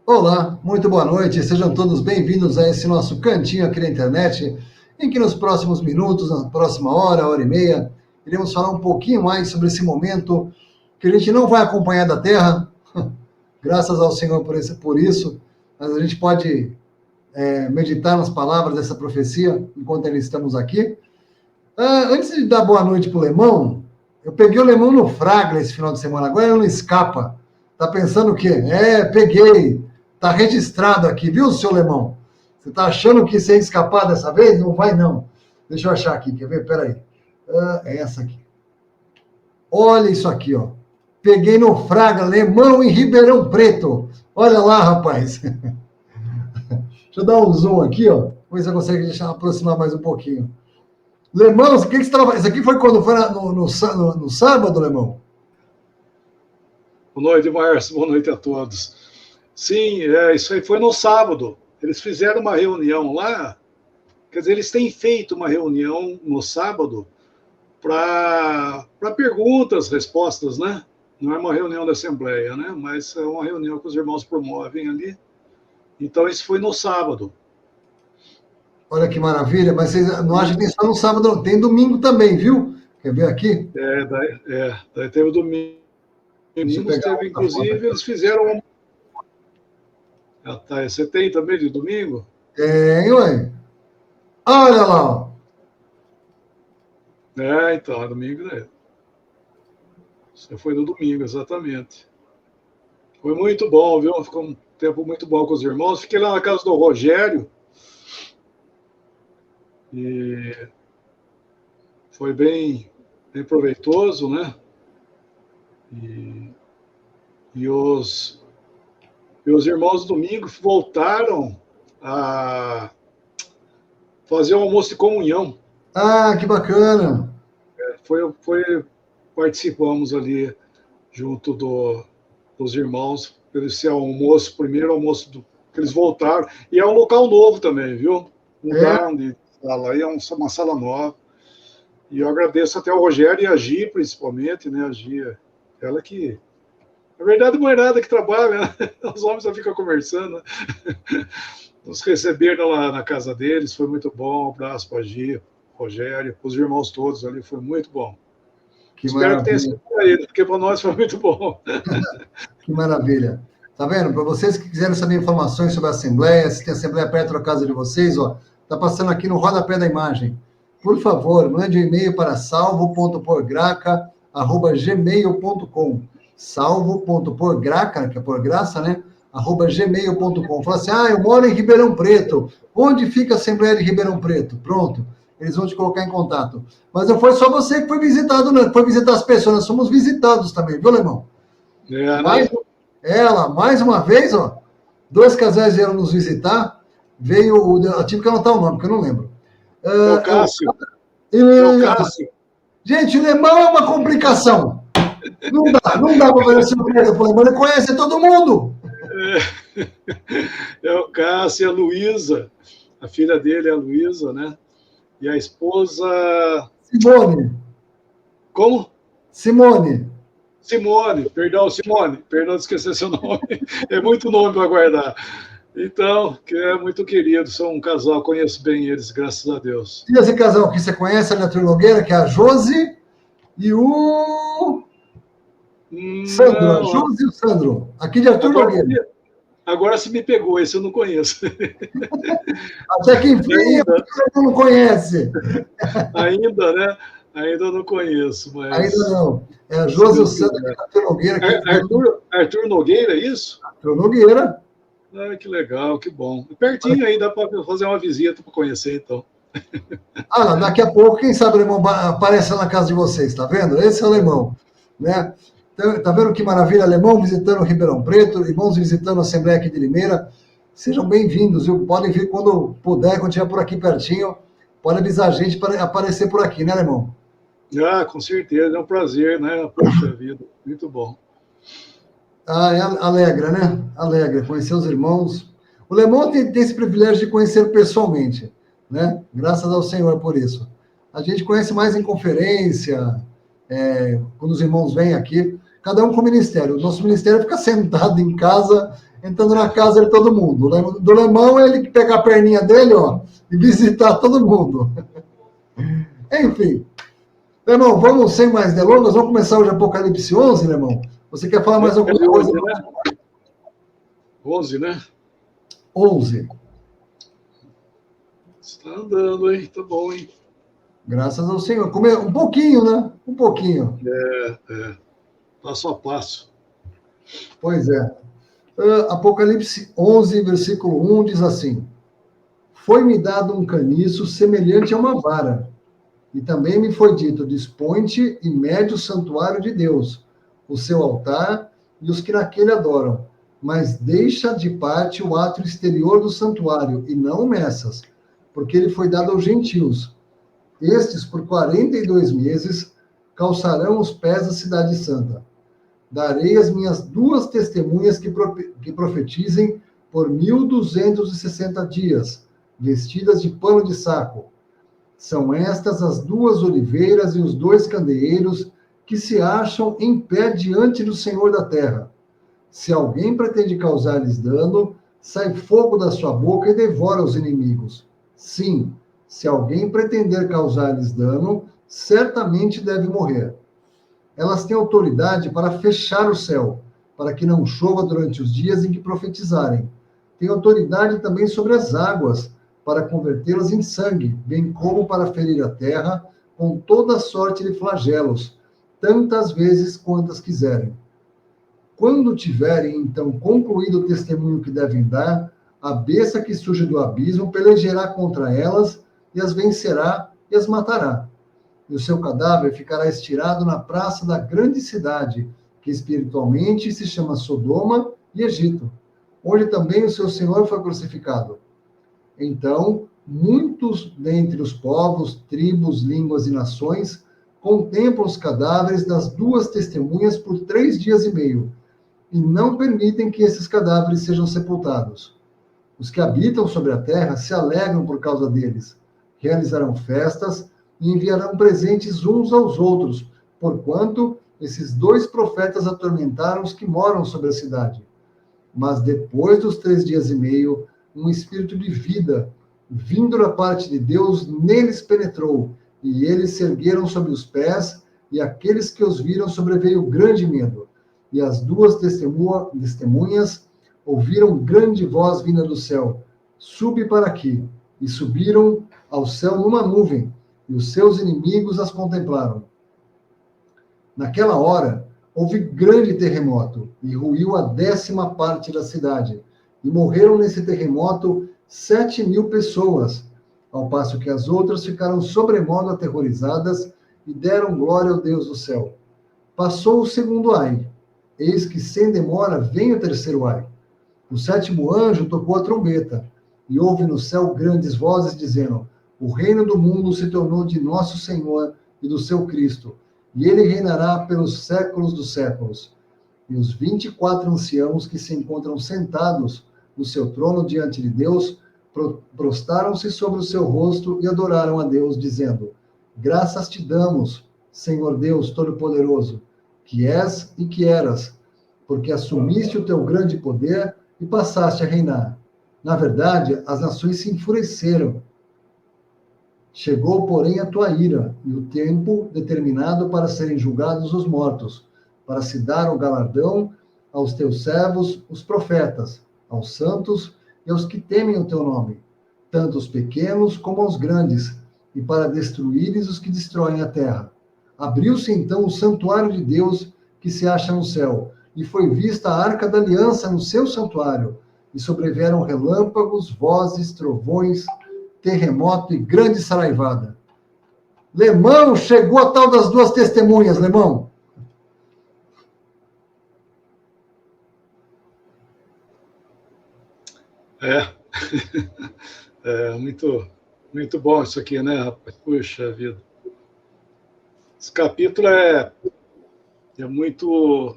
Olá, muito boa noite, sejam todos bem-vindos a esse nosso cantinho aqui na internet, em que nos próximos minutos, na próxima hora e meia, iremos falar um pouquinho mais sobre esse momento que a gente não vai acompanhar da Terra, graças ao Senhor por isso, mas a gente pode meditar nas palavras dessa profecia enquanto ainda estamos aqui. Antes de dar boa noite para o Lemão, eu peguei o Lemão no Fraga esse final de semana, agora ele não escapa. Tá pensando o quê? Peguei. Tá registrado aqui, viu, seu Lemão? Você tá achando que você ia escapar dessa vez? Não vai, não. Deixa eu achar aqui, quer ver? Peraí. É essa aqui. Olha isso aqui, ó. Peguei no Fraga, Lemão em Ribeirão Preto. Olha lá, rapaz. Deixa eu dar um zoom aqui, ó. Depois você consegue deixar aproximar mais um pouquinho. Lemão, o que você trabalha? Isso aqui foi quando foi no sábado, Lemão? Boa noite, Márcio. Boa noite a todos. Sim, isso aí foi no sábado. Eles fizeram uma reunião lá. Quer dizer, eles têm feito uma reunião no sábado para perguntas, respostas, né? Não é uma reunião da Assembleia, né? Mas é uma reunião que os irmãos promovem ali. Então, isso foi no sábado. Olha que maravilha, mas vocês não acham que tem só no sábado, não. Tem domingo também, viu? Quer ver aqui? Daí teve o domingo. Teve, inclusive, eles fizeram. Você tem também de domingo? Tem, ué. Olha lá, ó. Então, é domingo, né? Você foi no domingo, exatamente. Foi muito bom, viu? Ficou um tempo muito bom com os irmãos. Fiquei lá na casa do Rogério. E foi bem proveitoso, né? E os irmãos do domingo voltaram a fazer um almoço de comunhão. Ah, que bacana! Participamos ali junto dos irmãos, esse almoço, primeiro almoço que eles voltaram. E é um local novo também, viu? Mudaram de sala, aí é uma sala nova. E eu agradeço até ao Rogério e a Gi, principalmente, né? A Gi, ela que... Na verdade, mulherada que trabalha, né? Os homens só ficam conversando. Nos receberam lá na casa deles, foi muito bom. Um abraço para a Gi, Rogério, os irmãos todos ali, foi muito bom. Espero que tenha sido para eles, porque para nós foi muito bom. Que maravilha. Tá vendo? Para vocês que quiserem saber informações sobre a Assembleia, se tem Assembleia perto da casa de vocês, ó, tá passando aqui no rodapé da imagem. Por favor, mande um e-mail para salvo.porgraca@gmail.com. salvo.porgraca, que é por graça, né? @gmail.com. Fala assim, eu moro em Ribeirão Preto. Onde fica a Assembleia de Ribeirão Preto? Pronto. Eles vão te colocar em contato. Mas não foi só você que foi visitado, não. Foi visitar as pessoas. Nós somos visitados também, viu, Alemão? Mais uma vez, ó, 2 casais vieram nos visitar. Eu tive que anotar o nome, porque eu não lembro. É o Cássio. Gente, o Lemão é uma complicação. Não dá para fazer surpresa para o Lemão. Ele conhece todo mundo. É o Cássio e a Luísa. A filha dele é a Luísa, né? E a esposa... Simone. Como? Simone, perdão de esquecer seu nome. É muito nome para guardar. Então, que é muito querido, são um casal, conheço bem eles, graças a Deus. E esse casal que você conhece, a Arthur Nogueira, que é a Josi e o... Sandro, a Josi e o Sandro, aqui de Arthur Nogueira. Agora se me pegou, esse eu não conheço. Até que enfim, você não conhece. Ainda, né? Ainda não conheço, mas... Ainda não. É a Josi e o Sandro, aqui de Arthur Nogueira. Arthur Nogueira, é isso? Arthur Nogueira. Que legal, que bom. Pertinho aí, dá para fazer uma visita para conhecer, então. Daqui a pouco, quem sabe o Alemão aparece na casa de vocês, tá vendo? Esse é o Alemão, né? Tá vendo que maravilha? Alemão visitando o Ribeirão Preto, irmãos visitando a Assembleia aqui de Limeira. Sejam bem-vindos, viu? Podem vir quando puder, quando estiver por aqui pertinho, pode avisar a gente para aparecer por aqui, né, Alemão? Com certeza, é um prazer, né? Poxa vida, muito bom. Alegra, né? Alegra, conhecer os irmãos. O Alemão tem esse privilégio de conhecer pessoalmente, né? Graças ao Senhor por isso. A gente conhece mais em conferência, quando os irmãos vêm aqui, cada um com o ministério. O nosso ministério fica sentado em casa, entrando na casa de todo mundo. Do Lemão, ele que pegar a perninha dele, ó, e visitar todo mundo. Enfim. Lemão, vamos sem mais delongas, vamos começar hoje Apocalipse 11, Lemão? Você quer falar mais alguma coisa? 11, né? 11, né? 11. Está andando, hein? Tá bom, hein? Graças ao Senhor. Um pouquinho, né? Um pouquinho. Passo a passo. Pois é. Apocalipse 11, versículo 1 diz assim: Foi-me dado um caniço semelhante a uma vara, e também me foi dito: dispõe-te e mede o santuário de Deus, o seu altar e os que naquele adoram, mas deixa de parte o átrio exterior do santuário, e não o meças, porque ele foi dado aos gentios. Estes, por 42 meses, calçarão os pés da cidade santa. Darei as minhas 2 testemunhas que profetizem por 1.260 dias, vestidas de pano de saco. São estas as 2 oliveiras e os 2 candeeiros que se acham em pé diante do Senhor da terra. Se alguém pretende causar-lhes dano, sai fogo da sua boca e devora os inimigos. Sim, se alguém pretender causar-lhes dano, certamente deve morrer. Elas têm autoridade para fechar o céu, para que não chova durante os dias em que profetizarem. Têm autoridade também sobre as águas, para convertê-las em sangue, bem como para ferir a terra com toda sorte de flagelos, tantas vezes quantas quiserem. Quando tiverem, então, concluído o testemunho que devem dar, a besta que surge do abismo pelejará contra elas e as vencerá e as matará. E o seu cadáver ficará estirado na praça da grande cidade, que espiritualmente se chama Sodoma e Egito, onde também o seu Senhor foi crucificado. Então, muitos dentre os povos, tribos, línguas e nações contemplam os cadáveres das 2 testemunhas por 3 dias e meio, e não permitem que esses cadáveres sejam sepultados. Os que habitam sobre a terra se alegram por causa deles, realizarão festas e enviarão presentes uns aos outros, porquanto esses 2 profetas atormentaram os que moram sobre a cidade. Mas depois dos 3 dias e meio, um espírito de vida, vindo da parte de Deus, neles penetrou, e eles se ergueram sobre os pés, e aqueles que os viram sobreveio grande medo. E as 2 testemunhas ouviram grande voz vinda do céu: Sube para aqui. E subiram ao céu numa nuvem, e os seus inimigos as contemplaram. Naquela hora, houve grande terremoto, e ruiu a 10ª parte da cidade. E morreram nesse terremoto 7.000 pessoas, ao passo que as outras ficaram sobremodo aterrorizadas e deram glória ao Deus do céu. Passou o 2º ai. Eis que, sem demora, vem o 3º ai. O 7º anjo tocou a trombeta, e houve no céu grandes vozes dizendo: O reino do mundo se tornou de nosso Senhor e do seu Cristo, e ele reinará pelos séculos dos séculos. E os 24 anciãos que se encontram sentados no seu trono diante de Deus, prostraram-se sobre o seu rosto e adoraram a Deus, dizendo: Graças te damos, Senhor Deus Todo-Poderoso, que és e que eras, porque assumiste o teu grande poder e passaste a reinar. Na verdade, as nações se enfureceram. Chegou, porém, a tua ira, e o tempo determinado para serem julgados os mortos, para se dar o galardão aos teus servos, os profetas, aos santos e aos que temem o teu nome, tanto os pequenos como aos grandes, e para destruíres os que destroem a terra. Abriu-se então o santuário de Deus que se acha no céu, e foi vista a arca da aliança no seu santuário, e sobrevieram relâmpagos, vozes, trovões, terremoto e grande saraivada. Lemão, chegou a tal das 2 testemunhas, Lemão. Muito, muito bom isso aqui, né, rapaz? Puxa vida. Esse capítulo é muito,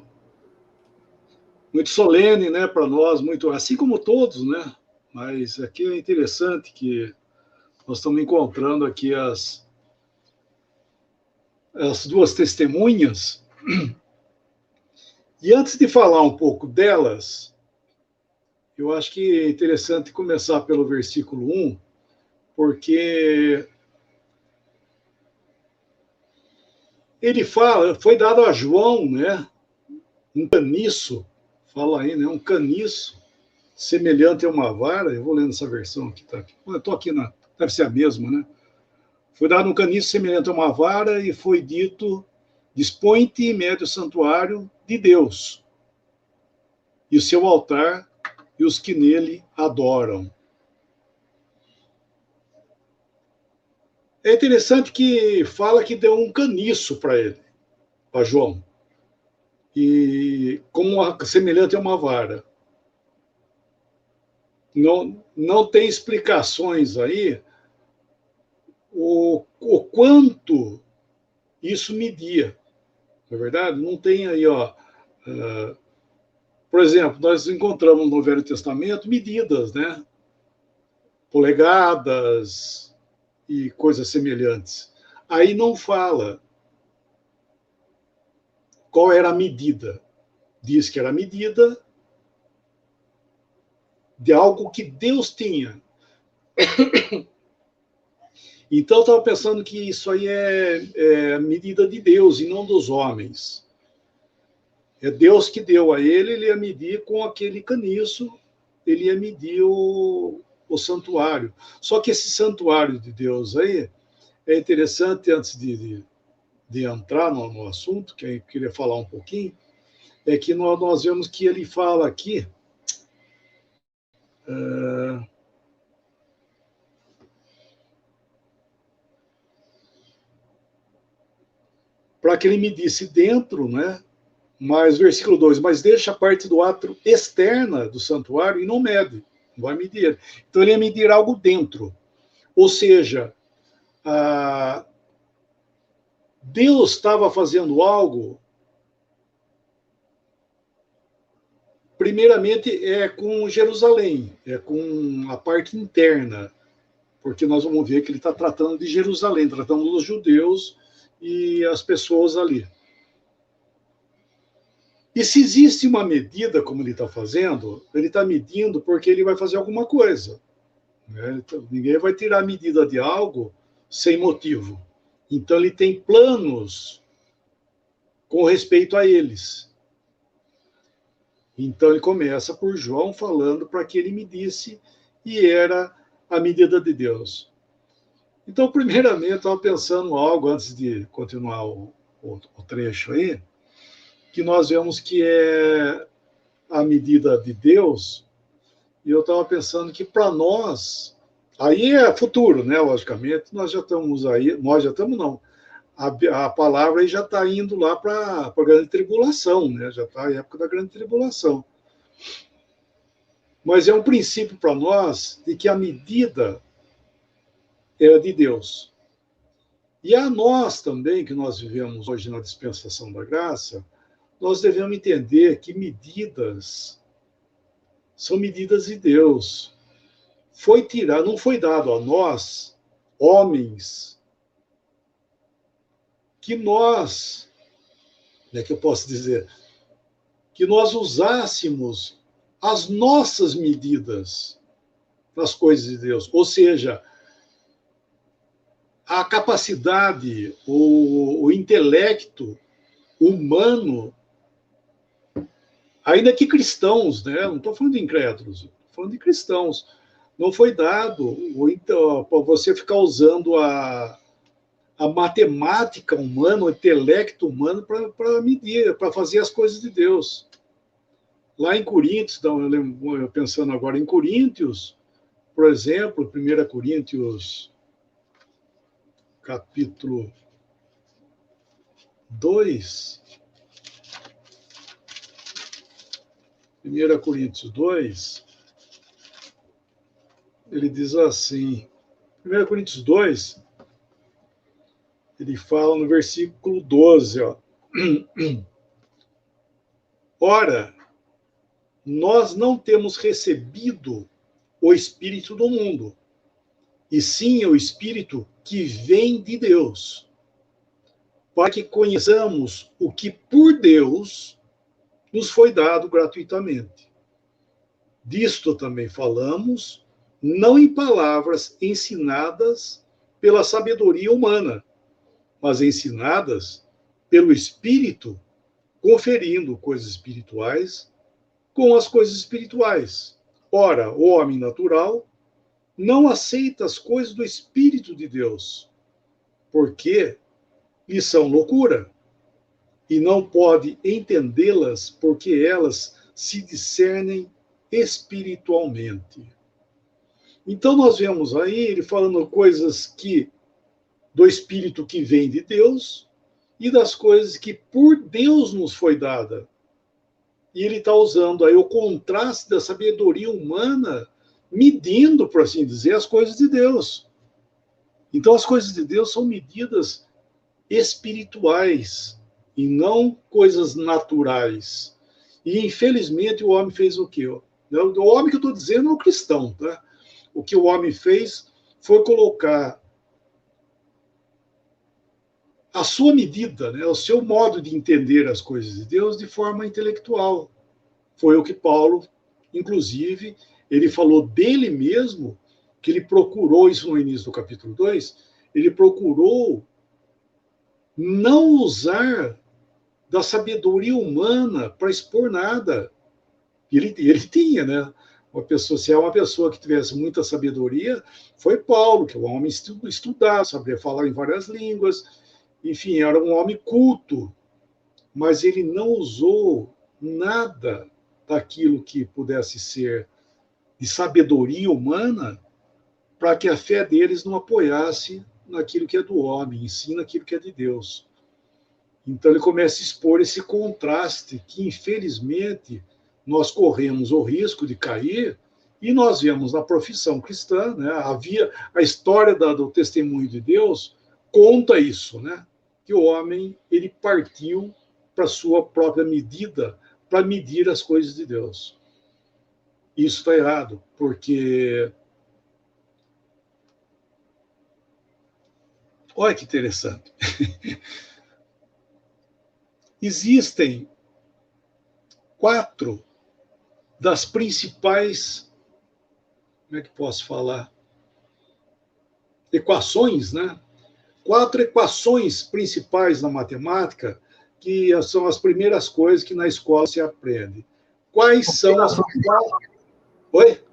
muito solene, né, para nós, muito, assim como todos, né? Mas aqui é interessante que nós estamos encontrando aqui as 2 testemunhas. E antes de falar um pouco delas, Eu acho que é interessante começar pelo versículo 1, porque ele fala, foi dado a João, né, um caniço, fala aí, né, um caniço, semelhante a uma vara. Eu vou lendo essa versão aqui, tá? Eu estou aqui deve ser a mesma, né? Foi dado um caniço semelhante a uma vara e foi dito: dispõe-te e mede o santuário de Deus e o seu altar e os que nele adoram. É interessante que fala que deu um caniço para ele, para João, e como semelhante a uma vara. Não tem explicações aí o quanto isso media, não é verdade? Não tem aí, ó. Por exemplo, nós encontramos no Velho Testamento medidas, né? Polegadas e coisas semelhantes. Aí não fala qual era a medida. Diz que era a medida de algo que Deus tinha. Então, eu estava pensando que isso aí é medida de Deus e não dos homens. É Deus que deu a ele ia medir com aquele caniço, ele ia medir o santuário. Só que esse santuário de Deus aí é interessante, antes de entrar no assunto, que eu queria falar um pouquinho, é que nós vemos que ele fala aqui. Para que ele medisse dentro, né? Mas, versículo 2, mas deixa a parte do átrio externa do santuário e não mede, não vai medir. Então, ele ia medir algo dentro. Ou seja, Deus estava fazendo algo, primeiramente, com Jerusalém, com a parte interna, porque nós vamos ver que ele está tratando de Jerusalém, tratando dos judeus e as pessoas ali. E se existe uma medida, como ele está fazendo, ele está medindo porque ele vai fazer alguma coisa. Né? Então, ninguém vai tirar a medida de algo sem motivo. Então, ele tem planos com respeito a eles. Então, ele começa por João falando para que ele medisse, e era a medida de Deus. Então, primeiramente, eu estava pensando algo, antes de continuar o trecho aí, que nós vemos que é a medida de Deus, e eu estava pensando que para nós, aí é futuro, né? Logicamente, nós já estamos aí, nós já estamos não, a palavra aí já está indo lá para a grande tribulação, né? Já está a época da grande tribulação. Mas é um princípio para nós de que a medida é de Deus. E a nós também, que nós vivemos hoje na dispensação da graça, nós devemos entender que medidas são medidas de Deus. Foi tirado, não foi dado a nós, homens, que nós, né, que eu posso dizer, que nós usássemos as nossas medidas nas coisas de Deus. Ou seja, a capacidade, o intelecto humano, ainda que cristãos, né? Não estou falando de incrédulos, estou falando de cristãos. Não foi dado então, para você ficar usando a matemática humana, o intelecto humano para medir, para fazer as coisas de Deus. Lá em Coríntios, então, eu pensando agora em Coríntios, por exemplo, 1 Coríntios, capítulo 2, 1 Coríntios 2, ele diz assim, 1 Coríntios 2, ele fala no versículo 12, ó. Ora, nós não temos recebido o Espírito do mundo, e sim o Espírito que vem de Deus, para que conheçamos o que por Deus nos foi dado gratuitamente. Disto também falamos, não em palavras ensinadas pela sabedoria humana, mas ensinadas pelo Espírito, conferindo coisas espirituais com as coisas espirituais. Ora, o homem natural não aceita as coisas do Espírito de Deus, porque lhe são loucura, e não pode entendê-las, porque elas se discernem espiritualmente. Então nós vemos aí ele falando coisas que do Espírito que vem de Deus e das coisas que por Deus nos foi dada. E ele está usando aí o contraste da sabedoria humana, medindo, por assim dizer, as coisas de Deus. Então as coisas de Deus são medidas espirituais e não coisas naturais. E infelizmente o homem fez o quê? O homem que eu estou dizendo é o cristão, tá? O que o homem fez foi colocar a sua medida, né, o seu modo de entender as coisas de Deus de forma intelectual. Foi o que Paulo, inclusive, ele falou dele mesmo, que ele procurou, isso no início do capítulo 2, ele procurou não usar da sabedoria humana para expor nada. Ele tinha, né? Uma pessoa, se é uma pessoa que tivesse muita sabedoria, foi Paulo, que é um homem estudado, sabia falar em várias línguas, enfim, era um homem culto, mas ele não usou nada daquilo que pudesse ser de sabedoria humana para que a fé deles não apoiasse naquilo que é do homem, e sim naquilo que é de Deus. Então ele começa a expor esse contraste que, infelizmente, nós corremos o risco de cair, e nós vemos na profissão cristã, né, havia a história do testemunho de Deus conta isso, né, que o homem ele partiu para sua própria medida para medir as coisas de Deus. Isso está errado, porque olha que interessante. Existem 4 das principais, como é que posso falar? Equações, né? 4 equações principais na matemática, que são as primeiras coisas que na escola se aprende. Quais são as... Oi?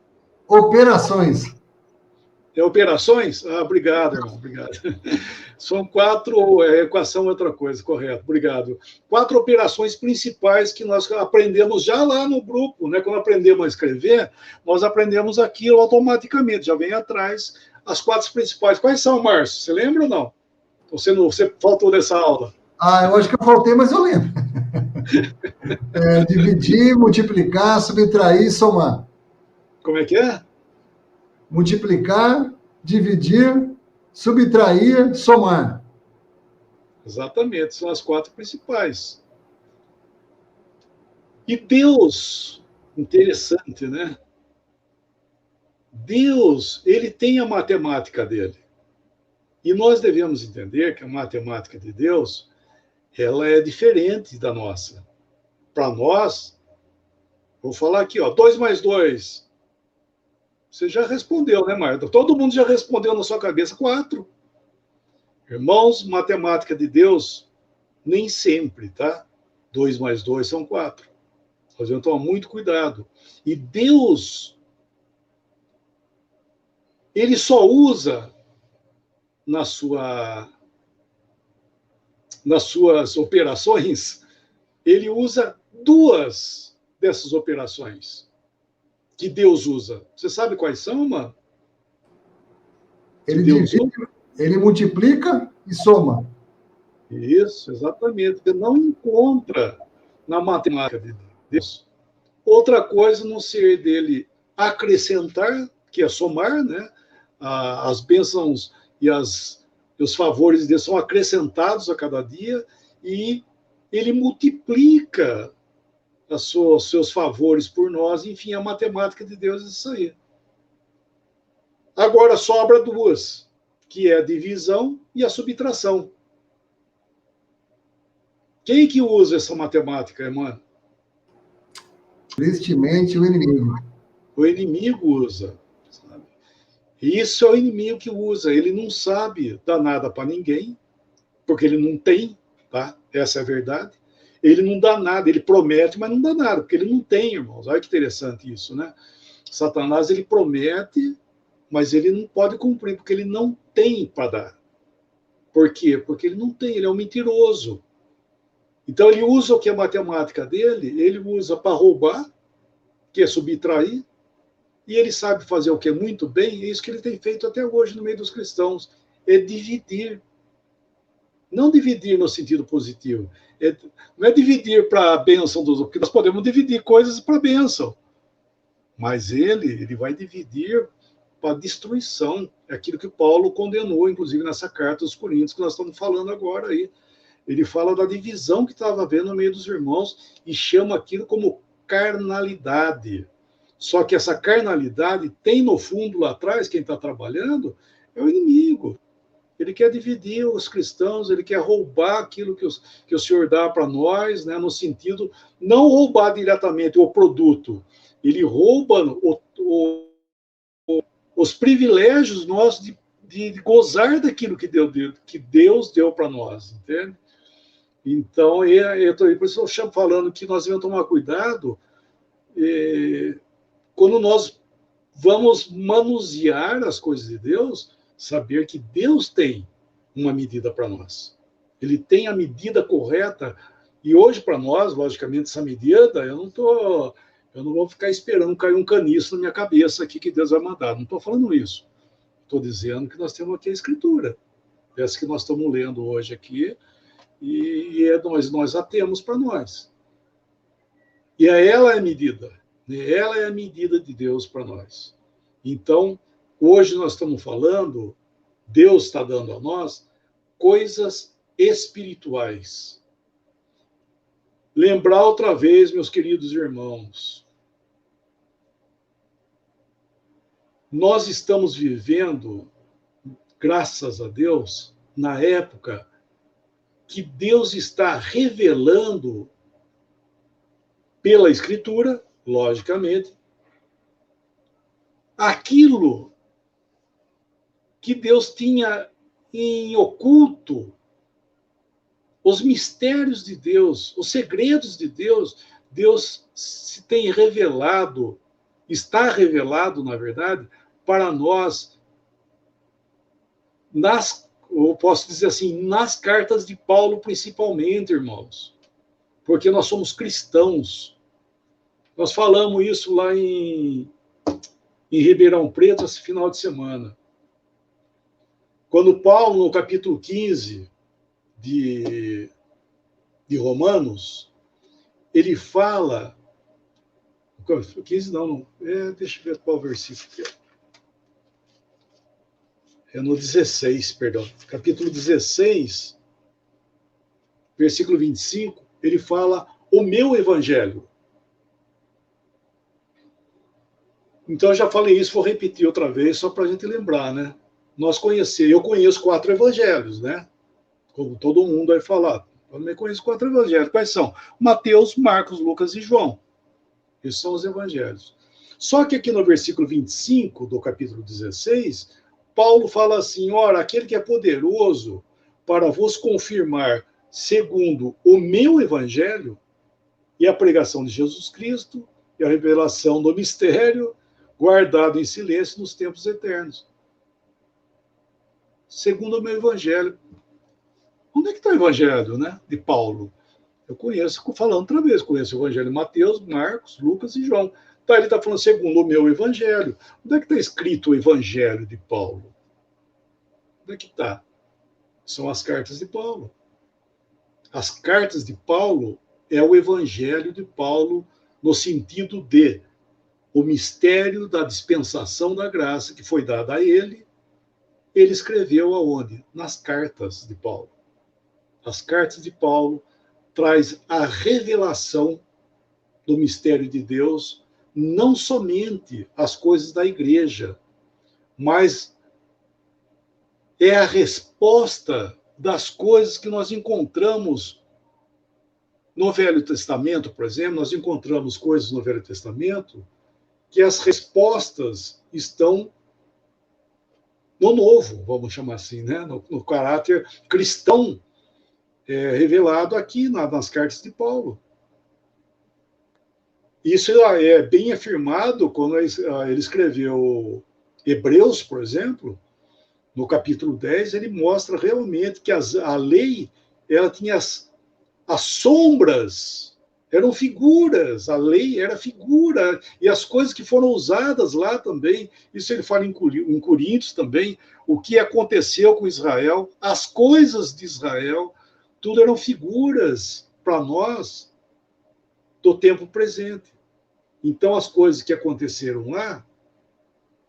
Operações. É operações? Ah, obrigado, irmão, obrigado. São 4, equação é outra coisa, correto, obrigado. 4 operações principais que nós aprendemos já lá no grupo, né? Quando aprendemos a escrever, nós aprendemos aquilo automaticamente, já vem atrás as 4 principais. Quais são, Márcio? Você lembra ou não? Você faltou dessa aula? Ah, eu acho que eu faltei, mas eu lembro. Dividir, multiplicar, subtrair e somar. Como é que é? Multiplicar, dividir, subtrair, somar. Exatamente, são as 4 principais. E Deus, interessante, né? Deus, ele tem a matemática dele. E nós devemos entender que a matemática de Deus, ela é diferente da nossa. Para nós, vou falar aqui, ó, 2 mais 2. Você já respondeu, né, Marta? Todo mundo já respondeu na sua cabeça 4. Irmãos, matemática de Deus, nem sempre, tá? 2 mais 2 são 4. Nós devemos tomar muito cuidado. E Deus, ele só usa nas suas operações, ele usa 2 dessas operações que Deus usa. Você sabe quais são, mano? Ele divide, ele multiplica e soma. Isso, exatamente. Você não encontra na matemática de Deus outra coisa não ser dele acrescentar, que é somar, né? As bênçãos e os favores de Deus são acrescentados a cada dia, e ele multiplica os seus favores por nós. Enfim, a matemática de Deus é isso aí. Agora sobra 2, que é a divisão e a subtração. Quem que usa essa matemática, irmão? Tristemente, o inimigo. O inimigo usa. Sabe? E isso é o inimigo que usa. Ele não sabe dar nada para ninguém, porque ele não tem, tá? Essa é a verdade. Ele não dá nada, ele promete, mas não dá nada, porque ele não tem, irmãos. Olha que interessante isso, né? Satanás, ele promete, mas ele não pode cumprir, porque ele não tem para dar. Por quê? Porque ele não tem, ele é um mentiroso. Então, ele usa o que é a matemática dele, ele usa para roubar, que é subtrair, e ele sabe fazer o que é muito bem, e é isso que ele tem feito até hoje no meio dos cristãos, é dividir. Não dividir no sentido positivo. Não é dividir para a bênção dos outros, porque nós podemos dividir coisas para a bênção. Mas ele vai dividir para a destruição. É aquilo que Paulo condenou, inclusive nessa carta aos Coríntios, que nós estamos falando agora aí. Ele fala da divisão que estava havendo no meio dos irmãos e chama aquilo como carnalidade. Só que essa carnalidade tem no fundo lá atrás, quem está trabalhando, é o inimigo. Ele quer dividir os cristãos, ele quer roubar aquilo que o Senhor dá para nós, né, no sentido, não roubar diretamente o produto, ele rouba os privilégios nossos de gozar daquilo que Deus deu para nós, entende? Então, por isso eu estou falando que nós devemos tomar cuidado quando nós vamos manusear as coisas de Deus, saber que Deus tem uma medida para nós. Ele tem a medida correta. E hoje, para nós, logicamente, essa medida, eu não vou ficar esperando cair um caniço na minha cabeça aqui que Deus vai mandar. Não estou falando isso. Estou dizendo que nós temos aqui a Escritura. Essa que nós estamos lendo hoje aqui, e nós a temos para nós. E ela é a medida. Ela é a medida de Deus para nós. Então, hoje nós estamos falando, Deus está dando a nós coisas espirituais. Lembrar outra vez, meus queridos irmãos, nós estamos vivendo, graças a Deus, na época que Deus está revelando pela Escritura, logicamente, aquilo que Deus tinha em oculto, os mistérios de Deus, os segredos de Deus, Deus se tem revelado, está revelado, na verdade, para nós, eu posso dizer assim, nas cartas de Paulo, principalmente, irmãos, porque nós somos cristãos. Nós falamos isso lá em Ribeirão Preto, esse final de semana. Quando Paulo, no capítulo 15 de Romanos, ele fala... 15 não. Deixa eu ver qual versículo que é. É no 16, perdão. Capítulo 16, versículo 25, ele fala o meu evangelho. Então, eu já falei isso, vou repetir outra vez, só para a gente lembrar, né? Eu conheço 4 evangelhos, né? Como todo mundo vai falar. Eu também conheço 4 evangelhos. Quais são? Mateus, Marcos, Lucas e João. Esses são os evangelhos. Só que aqui no versículo 25 do capítulo 16, Paulo fala assim, ora, aquele que é poderoso para vos confirmar segundo o meu evangelho e a pregação de Jesus Cristo e a revelação do mistério guardado em silêncio nos tempos eternos. Segundo o meu evangelho. Onde é que está o evangelho, né, de Paulo? Eu conheço, falando outra vez, conheço o evangelho de Mateus, Marcos, Lucas e João. Então, ele está falando segundo o meu evangelho. Onde é que está escrito o evangelho de Paulo? Onde é que está? São as cartas de Paulo. As cartas de Paulo é o evangelho de Paulo no sentido de o mistério da dispensação da graça que foi dada a ele escreveu aonde? Nas cartas de Paulo. As cartas de Paulo traz a revelação do mistério de Deus, não somente as coisas da igreja, mas é a resposta das coisas que nós encontramos no Velho Testamento, por exemplo. Nós encontramos coisas no Velho Testamento que as respostas estão no novo, vamos chamar assim, né? No caráter cristão revelado aqui nas cartas de Paulo. Isso é bem afirmado quando ele escreveu Hebreus, por exemplo, no capítulo 10, ele mostra realmente que a lei ela tinha as sombras, eram figuras, a lei era figura, e as coisas que foram usadas lá também, isso ele fala em Coríntios também, o que aconteceu com Israel, as coisas de Israel, tudo eram figuras para nós do tempo presente. Então, as coisas que aconteceram lá,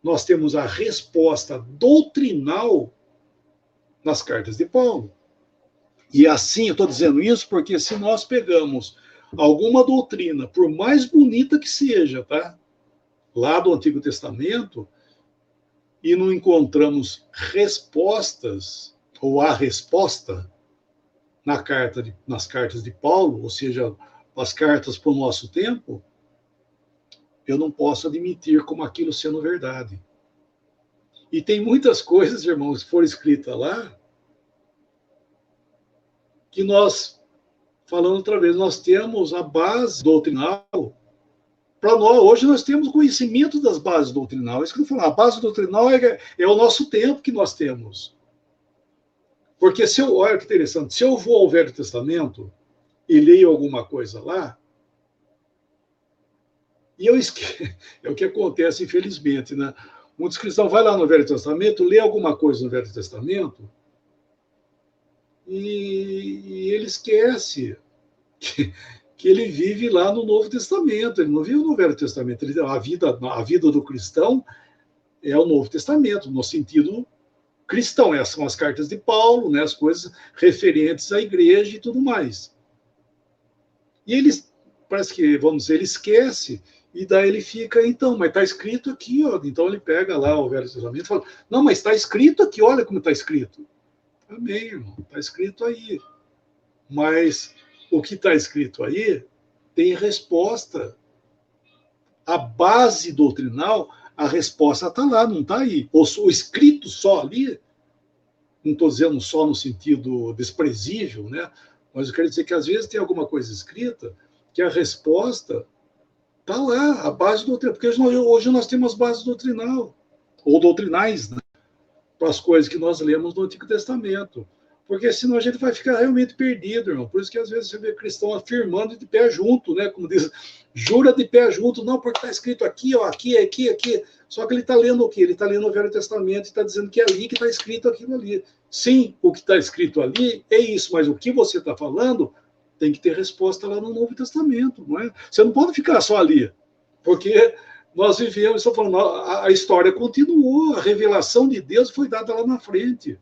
nós temos a resposta doutrinal nas cartas de Paulo. E assim, eu estou dizendo isso porque se nós pegamos alguma doutrina, por mais bonita que seja, tá? Lá do Antigo Testamento, e não encontramos respostas, ou a resposta, nas cartas de Paulo, ou seja, as cartas para o nosso tempo, eu não posso admitir como aquilo sendo verdade. E tem muitas coisas, irmãos, que foram escritas lá, que nós, falando outra vez, nós temos a base doutrinal. Para nós, hoje nós temos conhecimento das bases doutrinais. Isso que eu falo, a base doutrinal é o nosso tempo que nós temos. Porque olha que interessante, se eu vou ao Velho Testamento e leio alguma coisa lá, e eu esqueço, é o que acontece, infelizmente, né? Muitos cristãos vão lá no Velho Testamento, lê alguma coisa no Velho Testamento, e ele esquece que ele vive lá no Novo Testamento, ele não vive no Velho Testamento. A vida do cristão é o Novo Testamento, no sentido cristão. Essas são as cartas de Paulo, né, as coisas referentes à igreja e tudo mais. E ele, parece que, vamos dizer, ele esquece, e daí ele fica, então, mas está escrito aqui, ó. Então ele pega lá o Velho Testamento e fala, não, mas está escrito aqui, olha como está escrito. Amém, irmão, está escrito aí. Mas o que está escrito aí tem resposta. A base doutrinal, a resposta está lá, não está aí. O escrito só ali, não estou dizendo só no sentido desprezível, né? Mas eu quero dizer que às vezes tem alguma coisa escrita que a resposta está lá, a base doutrinal. Porque hoje nós temos base doutrinal, ou doutrinais, né, para as coisas que nós lemos no Antigo Testamento. Porque senão a gente vai ficar realmente perdido, irmão. Por isso que às vezes você vê cristão afirmando de pé junto, né? Como diz, jura de pé junto, não, porque está escrito aqui, ó, aqui, aqui, aqui. Só que ele está lendo o quê? Ele está lendo o Velho Testamento e está dizendo que é ali que está escrito aquilo ali. Sim, o que está escrito ali é isso, mas o que você está falando tem que ter resposta lá no Novo Testamento, não é? Você não pode ficar só ali, porque nós vivemos, estou falando, a história continuou, a revelação de Deus foi dada lá na frente.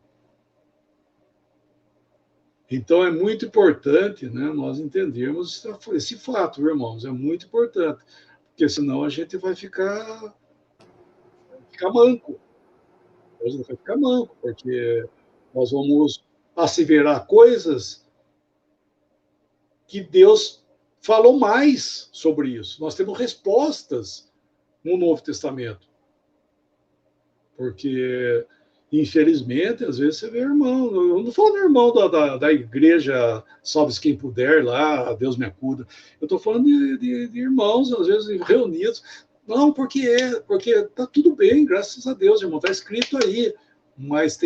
Então, é muito importante, né, nós entendermos esse fato, irmãos, é muito importante, porque senão a gente vai ficar manco. A gente vai ficar manco, porque nós vamos asseverar coisas que Deus falou mais sobre isso. Nós temos respostas no Novo Testamento. Porque, infelizmente, às vezes você vê irmão, eu não estou falando irmão da igreja, salve-se quem puder lá, Deus me acuda. Eu estou falando de irmãos, às vezes, reunidos. Não, porque está tudo bem, graças a Deus, irmão, está escrito aí. Mas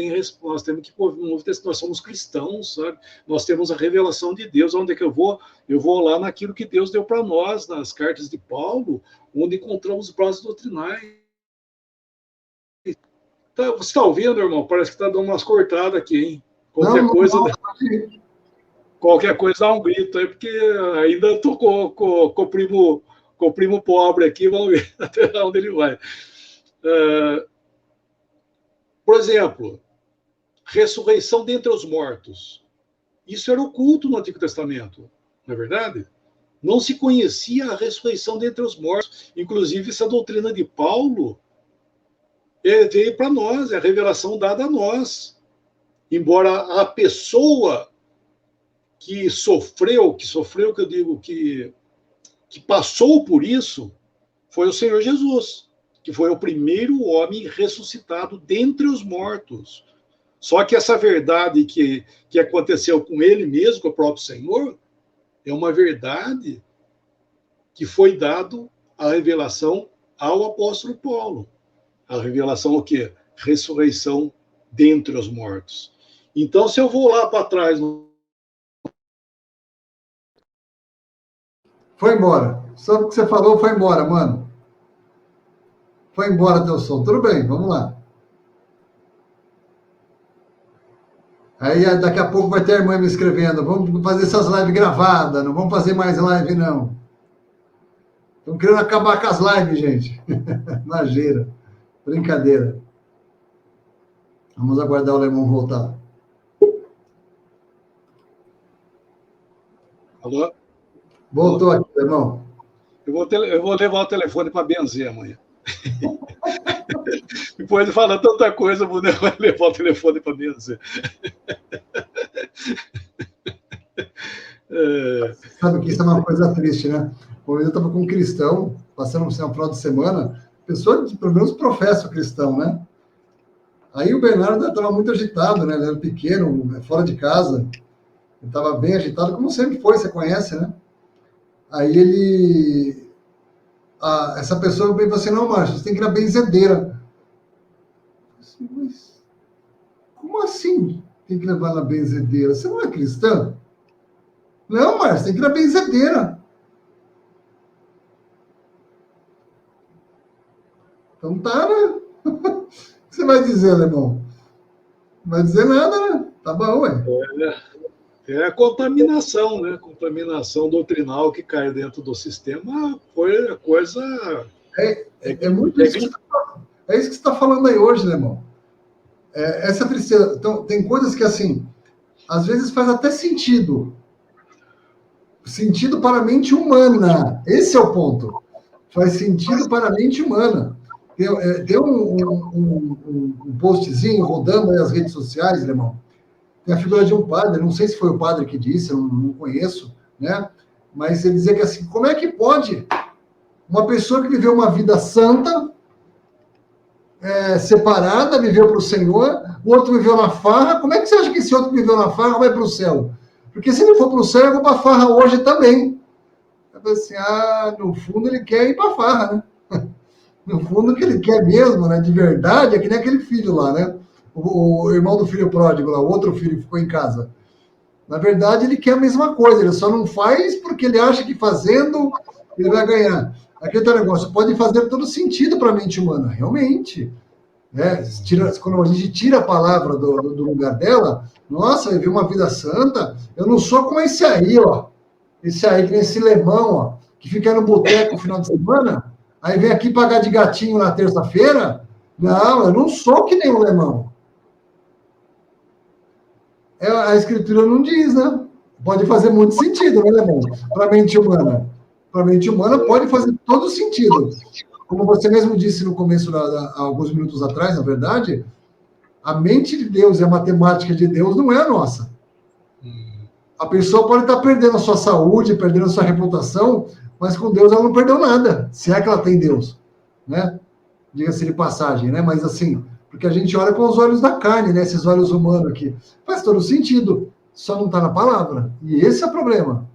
nós temos que pôr no Novo Testamento, nós somos cristãos, sabe? Nós temos a revelação de Deus. Onde é que eu vou? Eu vou lá naquilo que Deus deu para nós, nas cartas de Paulo, onde encontramos bases doutrinais. Você está ouvindo, irmão? Parece que está dando umas cortadas aqui, hein? Qualquer coisa dá um grito aí, porque ainda estou com o primo pobre aqui, vamos ver até onde ele vai. Por exemplo, ressurreição dentre os mortos. Isso era oculto no Antigo Testamento, não é verdade? Não se conhecia a ressurreição dentre os mortos. Inclusive, essa doutrina de Paulo veio para nós, é a revelação dada a nós. Embora a pessoa que sofreu, que eu digo que passou por isso, foi o Senhor Jesus, que foi o primeiro homem ressuscitado dentre os mortos. Só que essa verdade que aconteceu com ele mesmo, com o próprio Senhor, é uma verdade que foi dado a revelação ao apóstolo Paulo. A revelação o quê? Ressurreição dentre os mortos. Então, se eu vou lá para trás... Foi embora. Só o que você falou foi embora, mano. Foi embora teu som. Tudo bem, vamos lá. Aí daqui a pouco vai ter a irmã me escrevendo. Vamos fazer essas lives gravadas, não vamos fazer mais live, não. Estão querendo acabar com as lives, gente. Nageira. Brincadeira. Vamos aguardar o Alemão voltar. Alô? Voltou aqui, Alemão. Eu vou levar o telefone para benzer amanhã. Depois de falar tanta coisa, eu vou levar o telefone para benzer. Sabe que isso é uma coisa triste, né? Eu estava com um cristão, passando um final de semana, pessoa que pelo menos professa o cristão, né? Aí o Bernardo estava muito agitado, né? Ele era pequeno, fora de casa. Ele estava bem agitado, como sempre foi, você conhece, né? Aí ele... essa pessoa veio e falou assim, não, Márcio, você tem que ir na benzedeira. Assim, mas como assim tem que levar na benzedeira? Você não é cristã? Não, Márcio, tem que ir na benzedeira. Então tá, né? O que você vai dizer, Alemão? Não vai dizer nada, né? Tá bom, ué. É a contaminação, né? Contaminação doutrinal que cai dentro do sistema foi a coisa... É muito isso que você está falando aí hoje, Alemão. Essa tristeza. Então, tem coisas que, assim, às vezes faz até sentido. Sentido para a mente humana. Esse é o ponto. Faz sentido para a mente humana. Deu um postzinho rodando nas redes sociais, Alemão. Tem a figura de um padre, não sei se foi o padre que disse, eu não conheço, né? Mas ele dizia que assim, como é que pode uma pessoa que viveu uma vida santa, separada, viveu para o Senhor, o outro viveu na farra, como é que você acha que esse outro que viveu na farra vai para o céu? Porque se ele for para o céu, eu vou para a farra hoje também. Eu falei assim, no fundo ele quer ir para a farra, né? No fundo o que ele quer mesmo, né, de verdade, é que nem aquele filho lá, né? O irmão do filho pródigo lá, o outro filho que ficou em casa. Na verdade, ele quer a mesma coisa, ele só não faz porque ele acha que fazendo ele vai ganhar. Aquele negócio pode fazer todo sentido para a mente humana, realmente. Né? Quando a gente tira a palavra do lugar dela, nossa, eu vi uma vida santa, eu não sou como esse aí, ó. Esse aí, que nem esse lemão, ó, que fica no boteco no final de semana, aí vem aqui pagar de gatinho na terça-feira. Não, eu não sou que nem o lemão. A escritura não diz, né? Pode fazer muito sentido, né, Alemão? Para a mente humana. Para a mente humana pode fazer todo sentido. Como você mesmo disse no começo, há alguns minutos atrás, na verdade, a mente de Deus e a matemática de Deus não é a nossa. A pessoa pode estar perdendo a sua saúde, perdendo a sua reputação, mas com Deus ela não perdeu nada, se é que ela tem Deus, né? Diga-se de passagem, né? Mas assim, porque a gente olha com os olhos da carne, né? Esses olhos humanos aqui. Faz todo sentido, só não está na palavra. E esse é o problema.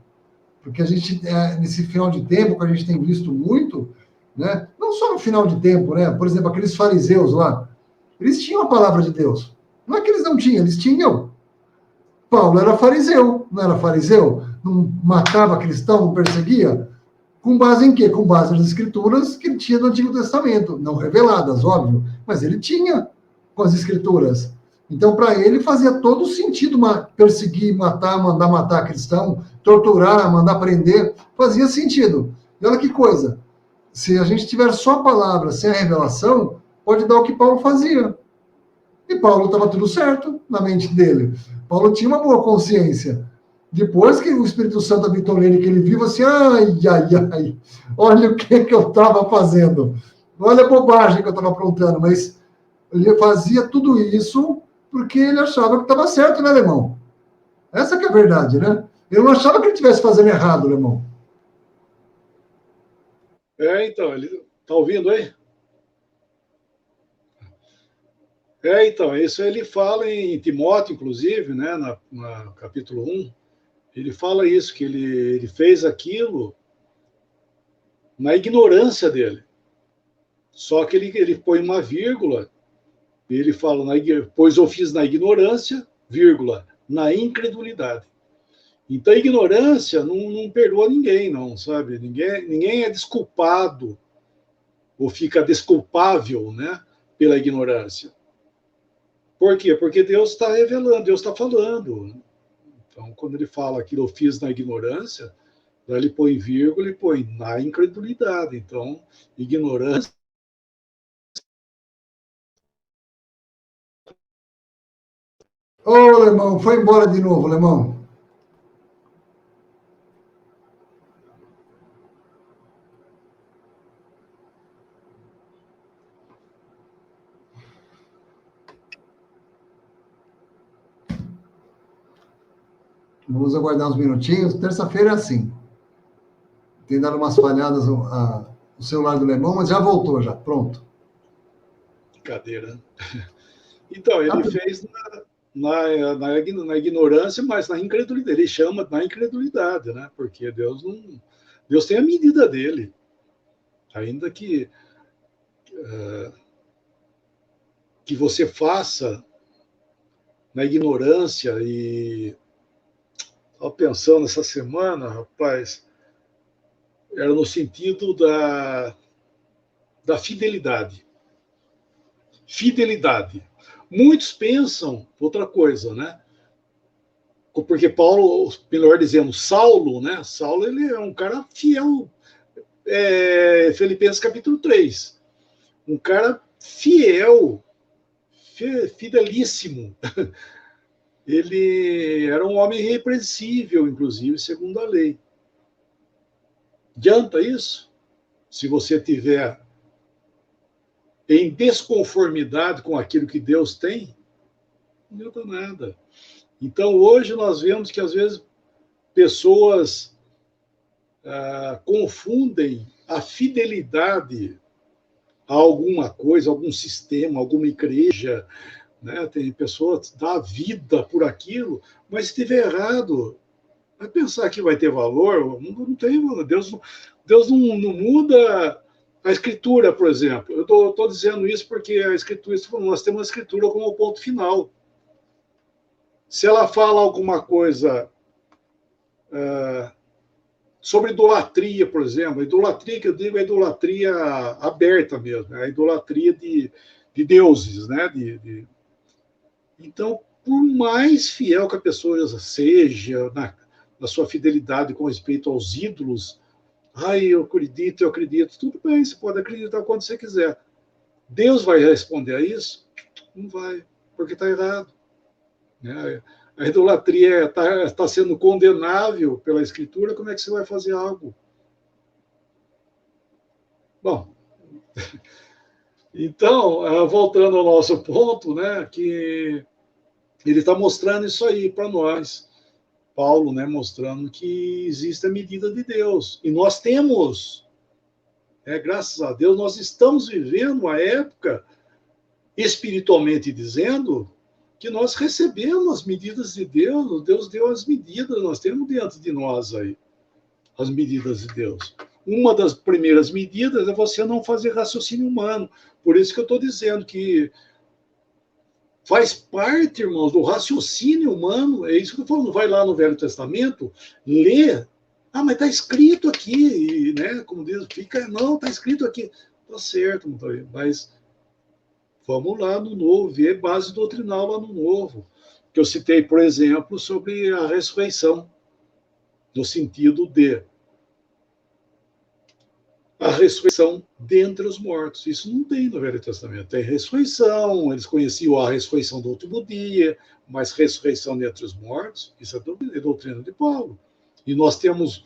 Porque a gente, nesse final de tempo, que a gente tem visto muito, né? Não só no final de tempo, né? Por exemplo, aqueles fariseus lá, eles tinham a palavra de Deus. Não é que eles não tinham, eles tinham. Paulo era fariseu, não era fariseu? Não matava cristão, não perseguia? Com base em quê? Com base nas escrituras que ele tinha do Antigo Testamento. Não reveladas, óbvio, mas ele tinha com as escrituras. Então, para ele, fazia todo sentido perseguir, matar, mandar matar cristão, torturar, mandar prender. Fazia sentido. E olha que coisa. Se a gente tiver só a palavra, sem a revelação, pode dar o que Paulo fazia. E Paulo estava tudo certo na mente dele. Paulo tinha uma boa consciência. Depois que o Espírito Santo habitou nele, que ele viu assim, ai, olha o que eu estava fazendo. Olha a bobagem que eu estava aprontando. Mas ele fazia tudo isso porque ele achava que estava certo, né, Alemão? Essa que é a verdade, né? Ele não achava que ele estivesse fazendo errado, Alemão. Então, ele está ouvindo aí? Então, isso ele fala em Timóteo, inclusive, né, na capítulo 1, ele fala isso, que ele fez aquilo na ignorância dele. Só que ele põe uma vírgula, e ele fala, pois eu fiz na ignorância, vírgula, na incredulidade. Então, a ignorância não perdoa ninguém, não, sabe? Ninguém é desculpado ou fica desculpável, né, pela ignorância. Por quê? Porque Deus está revelando, Deus está falando. Então, quando ele fala aquilo eu fiz na ignorância, daí ele põe vírgula e põe na incredulidade. Então, ignorância. Ô, Lemão, foi embora de novo, Lemão. Vamos aguardar uns minutinhos. Terça-feira é assim. Tem dado umas falhadas o celular do Lemão, mas já voltou, já. Pronto. Cadeira. Então, ele fez na ignorância, mas na incredulidade. Ele chama na incredulidade, né? Porque Deus tem a medida dele. Ainda que você faça na ignorância e estava pensando essa semana, rapaz, era no sentido da fidelidade. Fidelidade. Muitos pensam outra coisa, né? Porque Paulo, melhor dizendo, Saulo, né? Saulo, ele é um cara fiel. Filipenses capítulo 3. Um cara fiel, fidelíssimo. Ele era um homem irrepreensível, inclusive, segundo a lei. Adianta isso? Se você tiver em desconformidade com aquilo que Deus tem, não adianta nada. Então, hoje nós vemos que, às vezes, pessoas confundem a fidelidade a alguma coisa, algum sistema, alguma igreja, né? Tem pessoas que dão a vida por aquilo, mas se estiver errado, vai pensar que vai ter valor? Não tem valor. Deus não muda a escritura, por exemplo. Eu estou dizendo isso porque a escritura, nós temos a escritura como ponto final. Se ela fala alguma coisa sobre idolatria, por exemplo, a idolatria que eu digo é a idolatria aberta mesmo, é a idolatria de deuses, né? Então, por mais fiel que a pessoa seja na sua fidelidade com respeito aos ídolos, eu acredito, tudo bem, você pode acreditar quando você quiser. Deus vai responder a isso? Não vai, porque está errado. Né? A idolatria está sendo condenável pela Escritura, como é que você vai fazer algo? Bom, então, voltando ao nosso ponto, né, que ele está mostrando isso aí para nós. Paulo, né, mostrando que existe a medida de Deus. E nós temos, graças a Deus, nós estamos vivendo uma época, espiritualmente dizendo, que nós recebemos as medidas de Deus. Deus deu as medidas, nós temos dentro de nós aí as medidas de Deus. Uma das primeiras medidas é você não fazer raciocínio humano. Por isso que eu estou dizendo que faz parte, irmãos, do raciocínio humano. É isso que eu estou falando. Vai lá no Velho Testamento, lê. Mas está escrito aqui, e, né? Como diz, não, está escrito aqui. Está certo, mas vamos lá no Novo, ver base doutrinal lá no Novo. Que eu citei, por exemplo, sobre a ressurreição, no sentido de a ressurreição dentre os mortos. Isso não tem no Velho Testamento. Tem ressurreição, eles conheciam a ressurreição do último dia, mas ressurreição dentre os mortos, isso é doutrina de Paulo. E nós temos,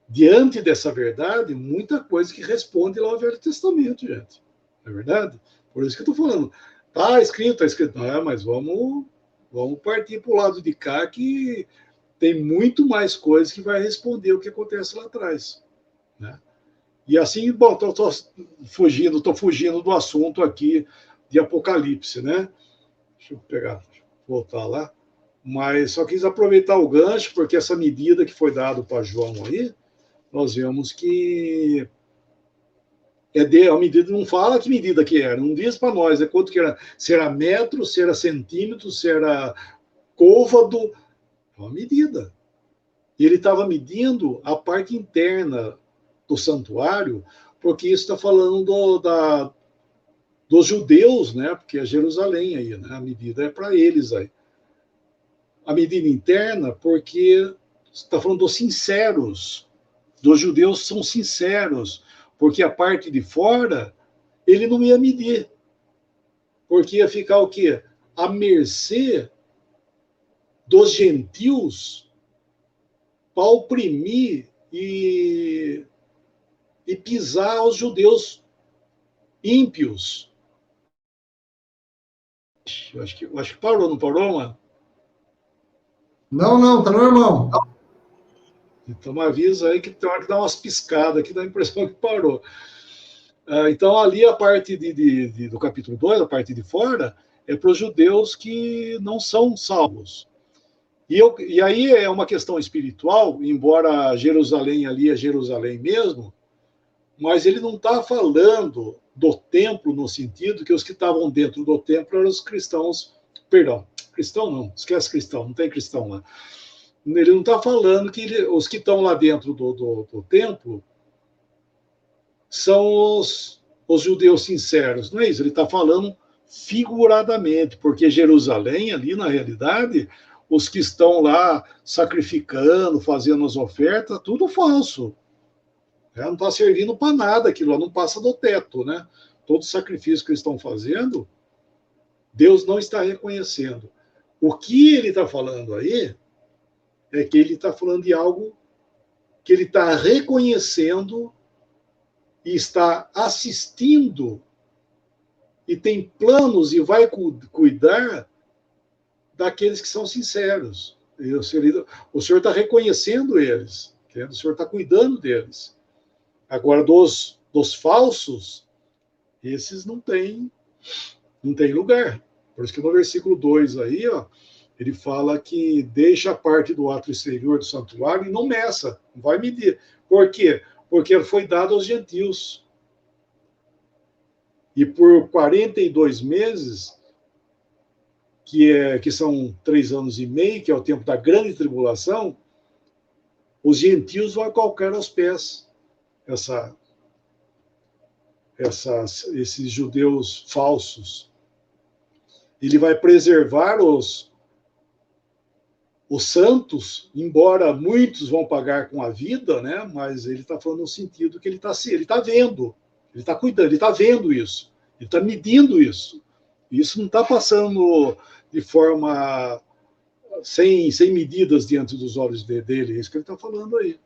diante dessa verdade, muita coisa que responde lá ao Velho Testamento, gente. Não é verdade? Por isso que eu estou falando. Está escrito. Não, mas vamos partir para o lado de cá, que tem muito mais coisas que vai responder o que acontece lá atrás. Né? E assim, bom, estou fugindo do assunto aqui de Apocalipse, né? Deixa eu pegar, voltar lá. Mas só quis aproveitar o gancho, porque essa medida que foi dada para João aí, nós vemos que a medida, não fala que medida que era, não diz para nós quanto que era, se era metro, se era centímetro, se era côvado, é uma medida. E ele estava medindo a parte interna do santuário, porque isso está falando dos judeus, né? Porque é Jerusalém aí, né? A medida é para eles aí. A medida interna, porque está falando dos sinceros, dos judeus são sinceros, porque a parte de fora ele não ia medir, porque ia ficar o quê? À mercê dos gentios para oprimir e pisar os judeus ímpios. Eu acho que parou, não parou, mano? Não, não, tá normal. Então me avisa aí que tem hora que dá umas piscadas, que dá a impressão que parou. Então ali a parte do capítulo 2, a parte de fora, é para os judeus que não são salvos. E aí é uma questão espiritual, embora Jerusalém ali é Jerusalém mesmo, mas ele não está falando do templo no sentido que os que estavam dentro do templo eram os cristãos, perdão, cristão não, esquece cristão, não tem cristão lá. Ele não está falando que os que estão lá dentro do templo são os judeus sinceros, não é isso, ele está falando figuradamente, porque Jerusalém ali, na realidade, os que estão lá sacrificando, fazendo as ofertas, tudo falso. Não está servindo para nada, aquilo lá não passa do teto, né? Todo sacrifício que eles estão fazendo, Deus não está reconhecendo. O que ele está falando aí é que ele está falando de algo que ele está reconhecendo e está assistindo e tem planos e vai cuidar daqueles que são sinceros. E o Senhor está reconhecendo eles, o Senhor está cuidando deles. Agora, dos falsos, esses não têm lugar. Por isso que no versículo 2 aí, ó, ele fala que deixa a parte do ato exterior do santuário e não meça, não vai medir. Por quê? Porque foi dado aos gentios. E por 42 meses, que são 3 anos e meio, que é o tempo da grande tribulação, os gentios vão calcar aos pés esses judeus falsos. Ele vai preservar os santos, embora muitos vão pagar com a vida, né? Mas ele está falando no sentido que ele está vendo, ele está cuidando, ele está vendo isso, ele está medindo isso. Isso não está passando de forma sem medidas diante dos olhos dele, é isso que ele está falando aí.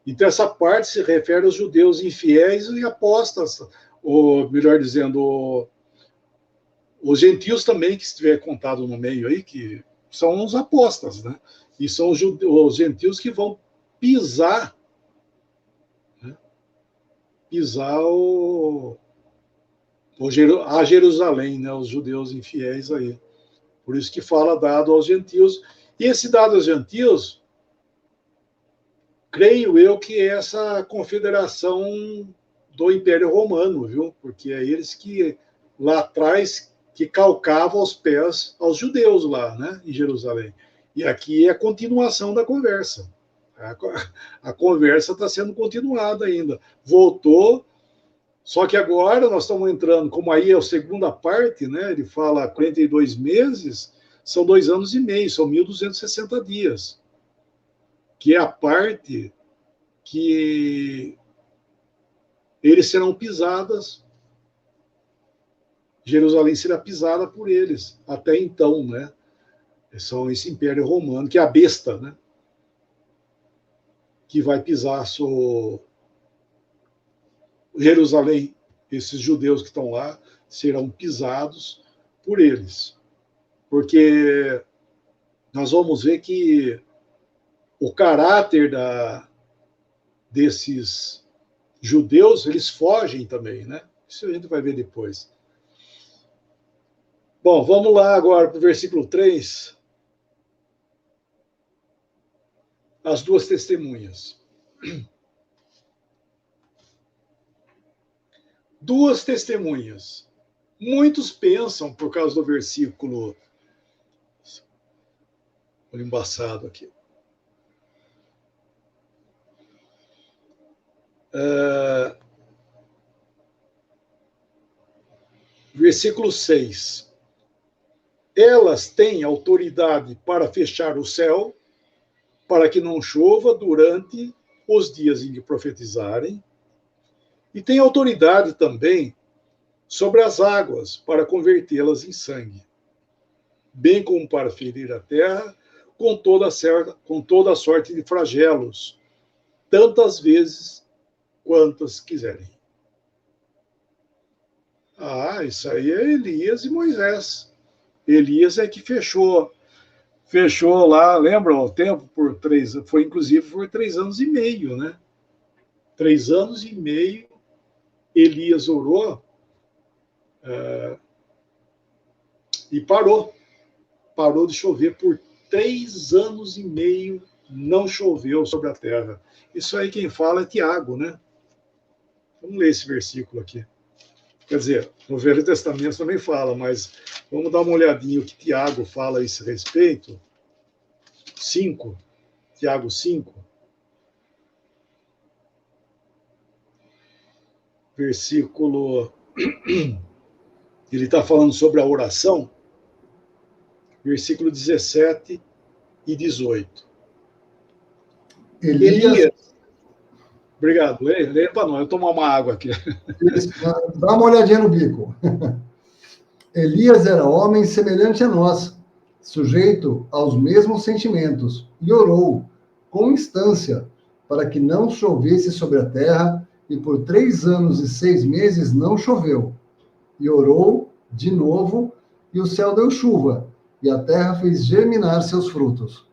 Então, essa parte se refere aos judeus infiéis e apostas, ou melhor dizendo, os gentios também, que estiver contado no meio aí, que são os apostas, né? E são os gentios que vão pisar, né? Pisar a Jerusalém, né? Os judeus infiéis aí. Por isso que fala dado aos gentios. E esse dado aos gentios, creio eu que é essa confederação do Império Romano, viu? Porque é eles que lá atrás que calcavam os pés aos judeus lá, né, em Jerusalém. E aqui é a continuação da conversa. A conversa está sendo continuada ainda. Voltou, só que agora nós estamos entrando, como aí é a segunda parte, né? Ele fala 42 meses, são 2 anos e meio, são 1.260 dias. Que é a parte que eles serão pisadas, Jerusalém será pisada por eles, até então, né? São esse Império Romano, que é a besta, né? Que vai pisar Jerusalém. Esses judeus que estão lá serão pisados por eles. Porque nós vamos ver que o caráter desses judeus, eles fogem também, né? Isso a gente vai ver depois. Bom, vamos lá agora para o versículo 3. As duas testemunhas. Duas testemunhas. Muitos pensam, por causa do versículo... Olha embaçado aqui. Versículo 6. Elas têm autoridade para fechar o céu, para que não chova durante os dias em que profetizarem, e têm autoridade também sobre as águas, para convertê-las em sangue, bem como para ferir a terra com toda a sorte de flagelos, tantas vezes quantas quiserem. Ah, isso aí é Elias e Moisés. Elias é que fechou lá, lembra o tempo? Foi inclusive por 3 anos e meio, né? 3 anos e meio, Elias orou e parou de chover por 3 anos e meio, não choveu sobre a terra. Isso aí quem fala é Tiago, né? Vamos ler esse versículo aqui. Quer dizer, no Velho Testamento também fala, mas vamos dar uma olhadinha o que Tiago fala a esse respeito. 5, Tiago 5, versículo... Ele está falando sobre a oração, versículo 17 e 18. Elias... Obrigado, lê para nós, eu tomar uma água aqui. Dá uma olhadinha no bico. Elias era homem semelhante a nós, sujeito aos mesmos sentimentos, e orou com instância para que não chovesse sobre a terra, e por 3 anos e 6 meses não choveu. E orou de novo, e o céu deu chuva, e a terra fez germinar seus frutos.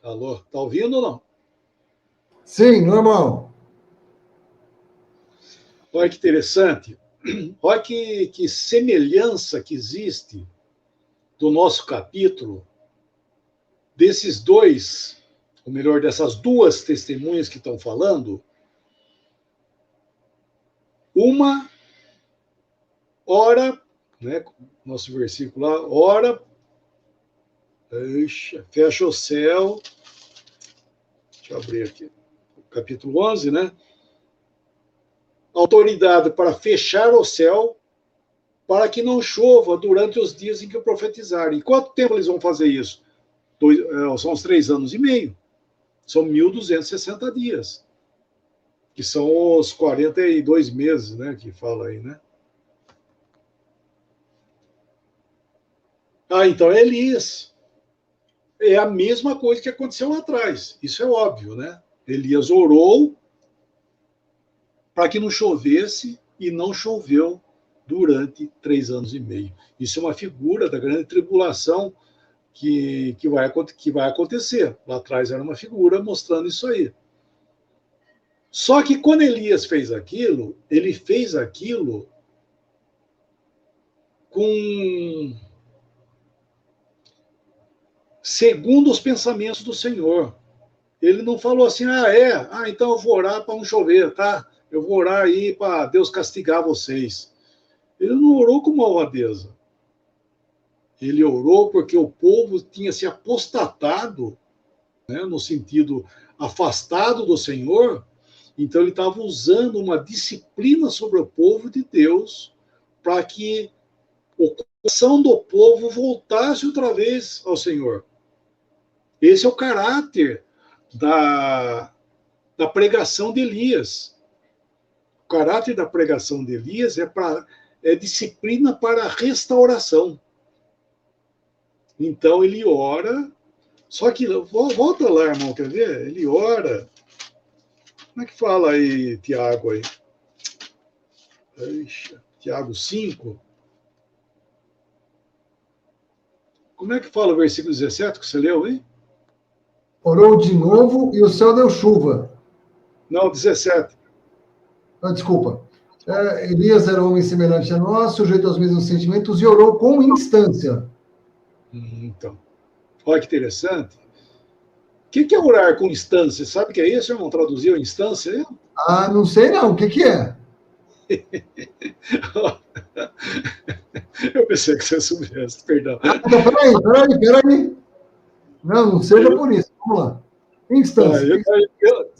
Alô, tá ouvindo ou não? Sim, normal. Olha que interessante. Olha que semelhança que existe do nosso capítulo, desses dois, ou melhor, dessas duas testemunhas que estão falando. Uma ora, né, nosso versículo lá, ora, fecha o céu, deixa eu abrir aqui, capítulo 11, né? Autoridade para fechar o céu, para que não chova durante os dias em que profetizarem. Quanto tempo eles vão fazer isso? São uns 3 anos e meio. São 1.260 dias. Que são os 42 meses, né? Que fala aí, né? Ah, então é Elias. É a mesma coisa que aconteceu lá atrás. Isso é óbvio, né? Elias orou para que não chovesse e não choveu durante 3 anos e meio. Isso é uma figura da grande tribulação que vai acontecer. Lá atrás era uma figura mostrando isso aí. Só que quando Elias fez aquilo, ele fez aquilo segundo os pensamentos do Senhor. Ele não falou assim, então eu vou orar para não chover, tá? Eu vou orar aí para Deus castigar vocês. Ele não orou com malvadeza. Ele orou porque o povo tinha se apostatado, né, no sentido afastado do Senhor. Então ele estava usando uma disciplina sobre o povo de Deus para que o coração do povo voltasse outra vez ao Senhor. Esse é o caráter da pregação de Elias. O caráter da pregação de Elias é disciplina para a restauração. Então ele ora, só que, volta lá, irmão, quer ver? Ele ora. Como é que fala aí, Tiago aí? Tiago 5. Como é que fala o versículo 17 que você leu aí? Orou de novo e o céu deu chuva. Não, 17. Ah, desculpa. Elias era homem semelhante a nós, sujeito aos mesmos sentimentos, e orou com instância. Então, olha que interessante. O que é orar com instância? Sabe o que é isso, irmão? Traduziu instância? Ah, não sei não. O que é? Eu pensei que você soubesse, perdão. Então, peraí. Não seja por isso. Vamos lá. Instância.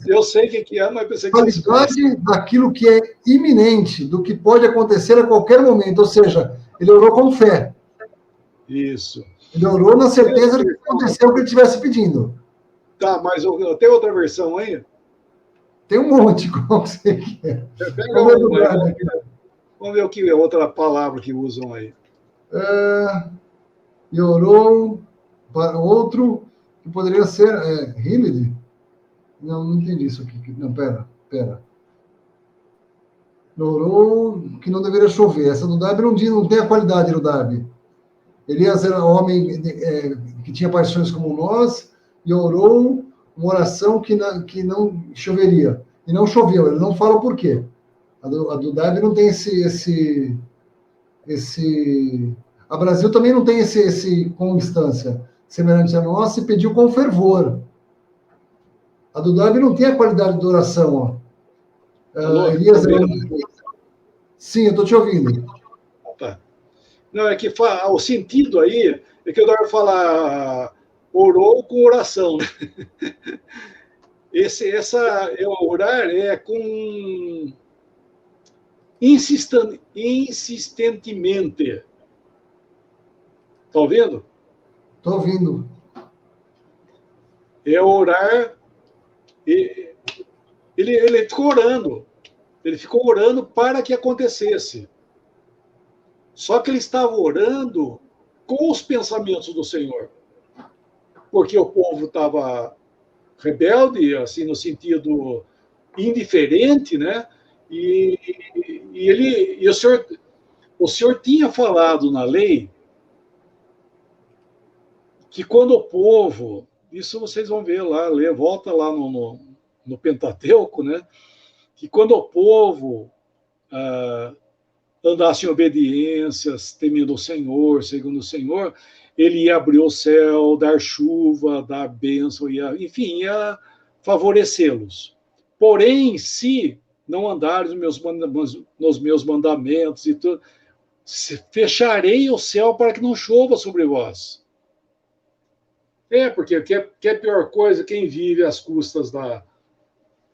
Eu sei o que é, mas pensei que você soubesse. Qualidade daquilo que é iminente, do que pode acontecer a qualquer momento. Ou seja, ele orou com fé. Isso. Ele orou na certeza de que aconteceu o que ele estivesse pedindo. Tá, mas tem outra versão aí? Tem um monte, qual que você quer. Pega uma aí, vamos ver o que é outra palavra que usam aí. E orou para outro que poderia ser Hilid? Não entendi isso aqui. Não, pera. Orou que não deveria chover. Essa do Darby não tem a qualidade do Darby. Elias era um homem que tinha paixões como nós e orou uma oração que não choveria. E não choveu. Ele não fala o porquê. A do Darby não tem esse... A Brasil também não tem esse com instância semelhante a nossa e pediu com fervor. A do Darby não tem a qualidade de oração. Elias era Sim, eu estou te ouvindo. Tá. Não, é que o sentido aí é que o Darby fala orou com oração. Né? Orar é com insistentemente. Está ouvindo? Estou ouvindo. É orar. Ele ficou orando. Ele ficou orando para que acontecesse. Só que ele estava orando com os pensamentos do Senhor. Porque o povo estava rebelde, assim, no sentido indiferente, né? E o senhor tinha falado na lei que quando o povo, isso vocês vão ver lá, volta lá no Pentateuco, né? Que quando o povo andasse em obediências, temendo o Senhor, segundo o Senhor, ele ia abrir o céu, dar chuva, dar bênção, enfim, ia favorecê-los. Porém, se não andares nos meus mandamentos e tudo, fecharei o céu para que não chova sobre vós. Porque que é pior coisa quem vive às custas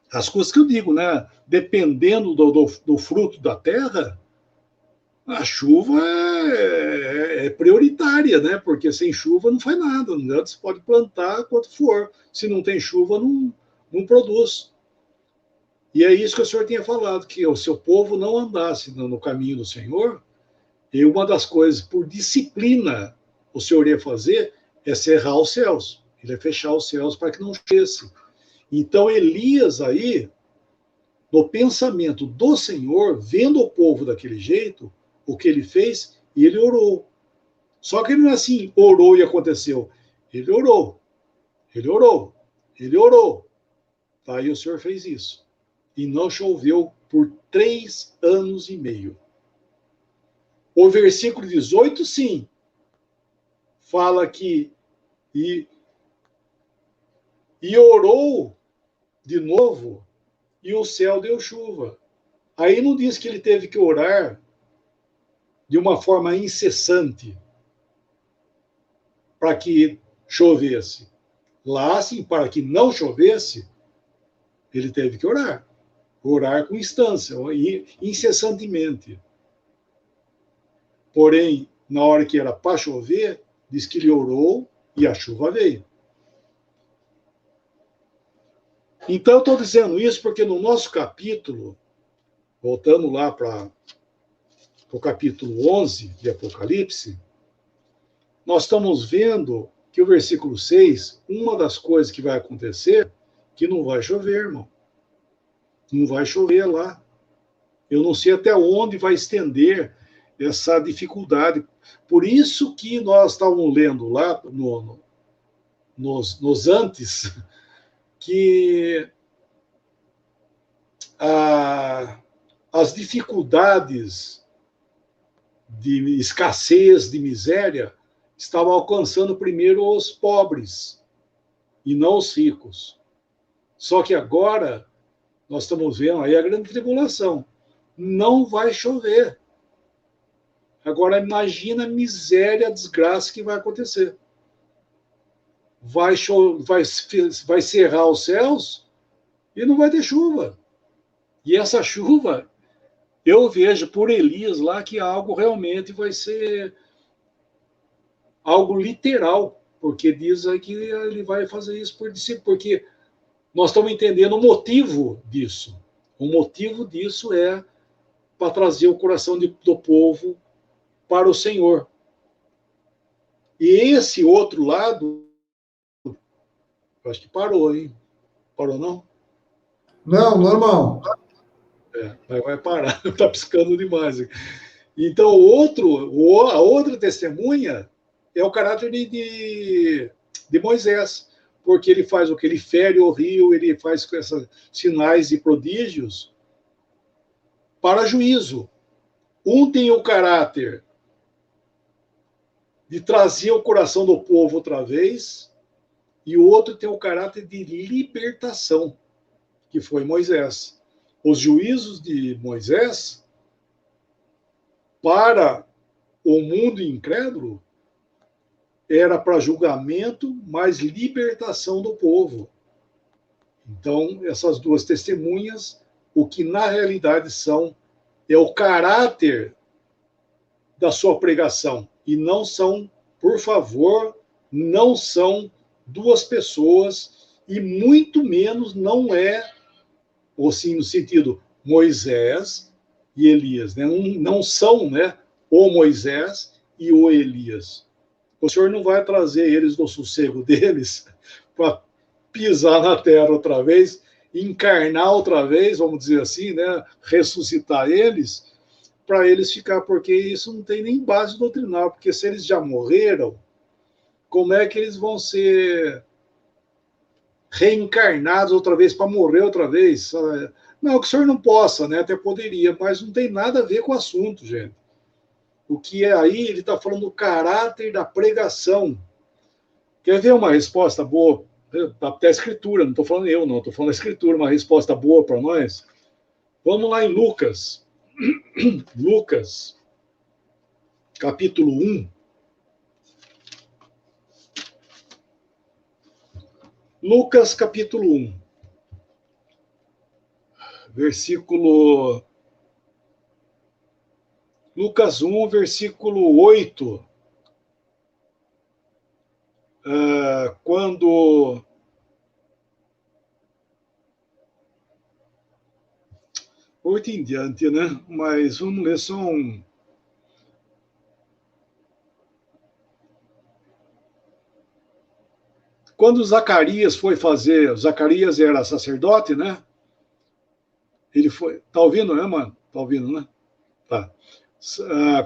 as custas que eu digo, né? Dependendo do fruto da terra, a chuva é prioritária, né? Porque sem chuva não faz nada. Não, você pode plantar quanto for. Se não tem chuva, não produz. E é isso que o Senhor tinha falado, que o seu povo não andasse no caminho do Senhor. E uma das coisas, por disciplina, o Senhor ia fazer é cerrar os céus. Ele ia fechar os céus para que não chovesse. Então, Elias aí, no pensamento do Senhor, vendo o povo daquele jeito, o que ele fez, e ele orou. Só que ele não é assim, orou e aconteceu. Ele orou. Tá? E o Senhor fez isso. E não choveu por 3 anos e meio. O versículo 18, sim, fala que e orou de novo e o céu deu chuva. Aí não diz que ele teve que orar de uma forma incessante para que chovesse. Lá, sim, para que não chovesse, ele teve que orar. Orar com instância, incessantemente. Porém, na hora que era para chover, diz que ele orou e a chuva veio. Então, eu estou dizendo isso porque no nosso capítulo, voltando lá para o capítulo 11 de Apocalipse, nós estamos vendo que o versículo 6, uma das coisas que vai acontecer, que não vai chover, irmão. Não vai chover lá. Eu não sei até onde vai estender essa dificuldade. Por isso que nós estávamos lendo lá nos antes, que as dificuldades de escassez, de miséria, estavam alcançando primeiro os pobres e não os ricos. Só que agora nós estamos vendo aí a grande tribulação. Não vai chover. Agora imagina a miséria, a desgraça que vai acontecer. Vai cerrar os céus e não vai ter chuva. E essa chuva, eu vejo por Elias lá que algo realmente vai ser algo literal, porque diz aí que ele vai fazer isso por discípulo, porque nós estamos entendendo o motivo disso. O motivo disso é para trazer o coração do povo para o Senhor. E esse outro lado, acho que parou, hein? Parou, não? Não, normal. Vai parar, está piscando demais. Então, a outra testemunha é o caráter de Moisés, porque ele faz o que? Ele fere o rio, ele faz esses sinais e prodígios para juízo. Um tem o caráter de trazer o coração do povo outra vez, e o outro tem o caráter de libertação, que foi Moisés. Os juízos de Moisés para o mundo incrédulo era para julgamento, mas libertação do povo. Então, essas duas testemunhas, o que na realidade são, é o caráter da sua pregação. E não são, por favor, não são duas pessoas, e muito menos não é, ou sim, no sentido Moisés e Elias. Né? Não são, né, o Moisés e o Elias. O Senhor não vai trazer eles do sossego deles para pisar na terra outra vez, encarnar outra vez, vamos dizer assim, né? Ressuscitar eles, para eles ficar, porque isso não tem nem base doutrinal, porque se eles já morreram, como é que eles vão ser reencarnados outra vez para morrer outra vez? Não, que o senhor não possa, né? Até poderia, mas não tem nada a ver com o assunto, gente. O que é aí, ele está falando do caráter da pregação. Quer ver uma resposta boa? Até a escritura, não estou falando eu, não, estou falando a escritura, uma resposta boa para nós. Vamos lá em Lucas. Lucas, capítulo 1. Lucas, capítulo 1. Versículo... Lucas 1, versículo 8. Quando... Oito em diante, né? Mas vamos ler só um... Quando Zacarias foi fazer... Zacarias era sacerdote, né? Ele foi... Tá ouvindo, né, mano? Tá ouvindo, né? Tá.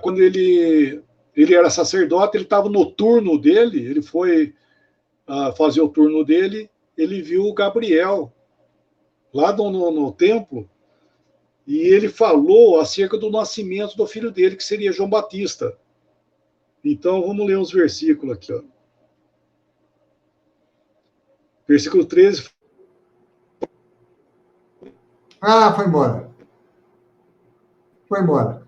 Quando ele era sacerdote, ele estava no turno dele, ele foi fazer o turno dele, ele viu o Gabriel lá no templo, e ele falou acerca do nascimento do filho dele, que seria João Batista. Então, vamos ler uns versículos aqui. Ó. Versículo 13. Ah, foi embora. Foi embora.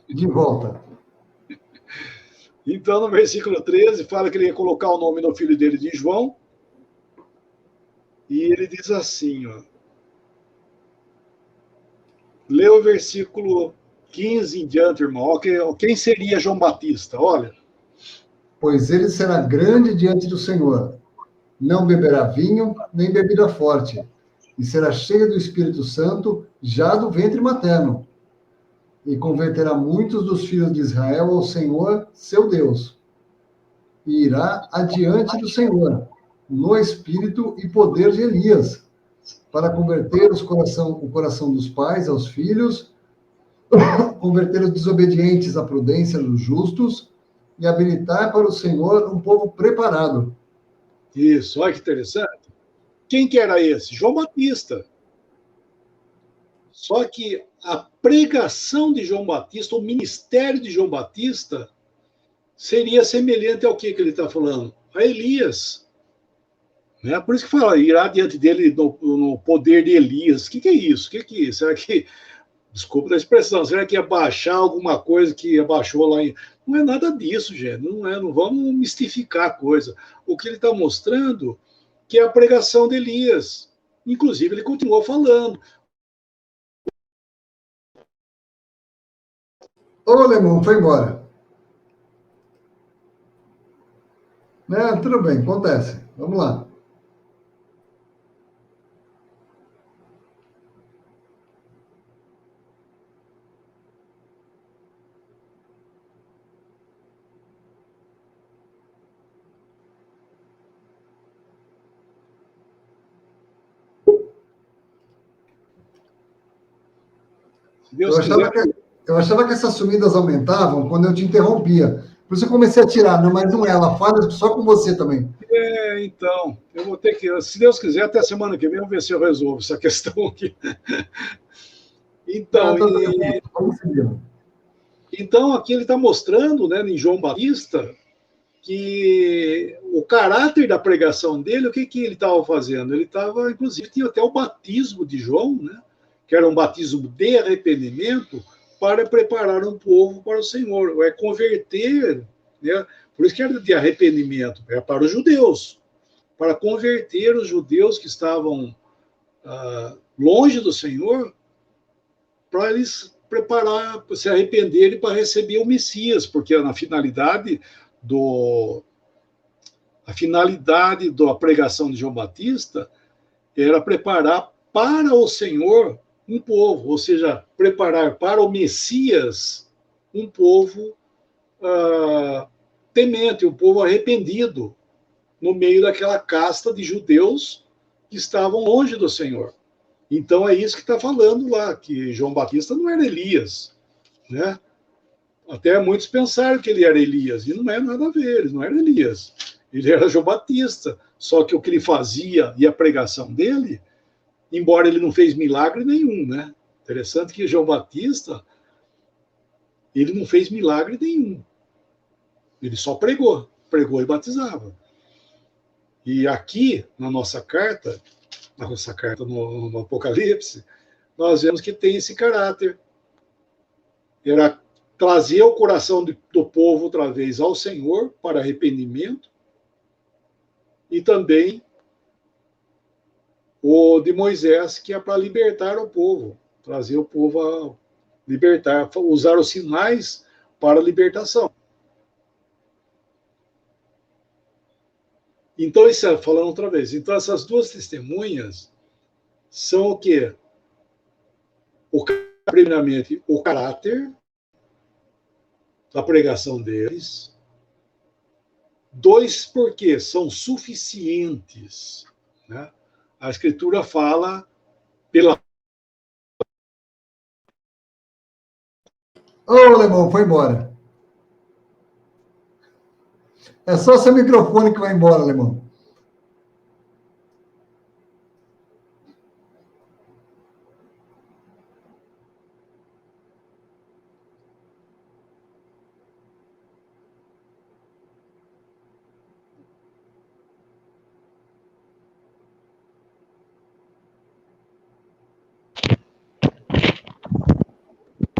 De volta. Então, no versículo 13, fala que ele ia colocar o nome do filho dele de João, e ele diz assim, ó, lê o versículo 15 em diante, irmão. Quem seria João Batista? Olha. Pois ele será grande diante do Senhor. Não beberá vinho, nem bebida forte, e será cheia do Espírito Santo já do ventre materno, e converterá muitos dos filhos de Israel ao Senhor, seu Deus, e irá adiante do Senhor, no espírito e poder de Elias, para converter o coração dos pais aos filhos, converter os desobedientes à prudência dos justos, e habilitar para o Senhor um povo preparado. Isso, olha que interessante. Quem que era esse? João Batista. Só que a pregação de João Batista, o ministério de João Batista, seria semelhante ao que ele está falando? A Elias. Né? Por isso que fala, irá diante dele no poder de Elias. O que é isso? O que é isso? Será que, desculpa a expressão, será que ia baixar alguma coisa que abaixou lá em... Não é nada disso, gente. Não vamos mistificar a coisa. O que ele está mostrando que é a pregação de Elias. Inclusive, ele continuou falando. Ô, Alemão, foi embora. Né? Tudo bem, acontece. Vamos lá. Se Deus quiser... Eu achava que essas sumidas aumentavam quando eu te interrompia. Por isso eu comecei a tirar, não, mas não é, ela fala só com você também. Então, eu vou ter que, se Deus quiser, até a semana que vem, vamos ver se eu resolvo essa questão aqui. Então, então aqui ele está mostrando, né, em João Batista, que o caráter da pregação dele, o que ele estava fazendo? Ele estava, inclusive, tinha até o batismo de João, né, que era um batismo de arrependimento para preparar um povo para o Senhor, é converter, né, por isso que era de arrependimento, é para os judeus, para converter os judeus que estavam longe do Senhor, para eles preparar, se arrependerem para receber o Messias, porque a finalidade da pregação de João Batista era preparar para o Senhor um povo, ou seja, preparar para o Messias um povo temente, um povo arrependido, no meio daquela casta de judeus que estavam longe do Senhor. Então é isso que está falando lá, que João Batista não era Elias, né? Até muitos pensaram que ele era Elias, e não é nada a ver, ele não era Elias. Ele era João Batista, só que o que ele fazia e a pregação dele, embora ele não fez milagre nenhum, né? Interessante que João Batista, ele não fez milagre nenhum. Ele só pregou e batizava. E aqui, na nossa carta no Apocalipse, nós vemos que tem esse caráter. Era trazer o coração do povo outra vez ao Senhor para arrependimento e também o de Moisés, que é para libertar o povo, trazer o povo a libertar, usar os sinais para a libertação. Então, isso, falando outra vez, então essas duas testemunhas são o quê? Primeiramente, o caráter da pregação deles. 2, porque são suficientes. Né? A Escritura fala pela... Ô, Alemão, foi embora. É só seu microfone que vai embora, Alemão.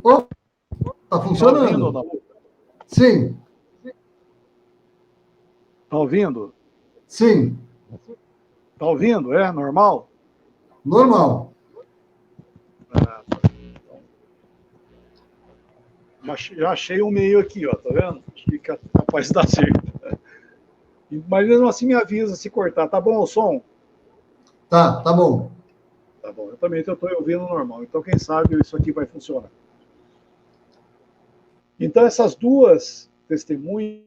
Oh, tá funcionando? Tá ouvindo? Sim. Tá ouvindo? Sim. Tá ouvindo? É normal? Normal. Já achei um meio aqui, ó, tá vendo? Acho que é capaz de dar certo. Mas mesmo assim me avisa se cortar. Tá bom o som? Tá bom. Tá bom. Eu também estou ouvindo normal. Então, quem sabe isso aqui vai funcionar. Então, essas duas testemunhas.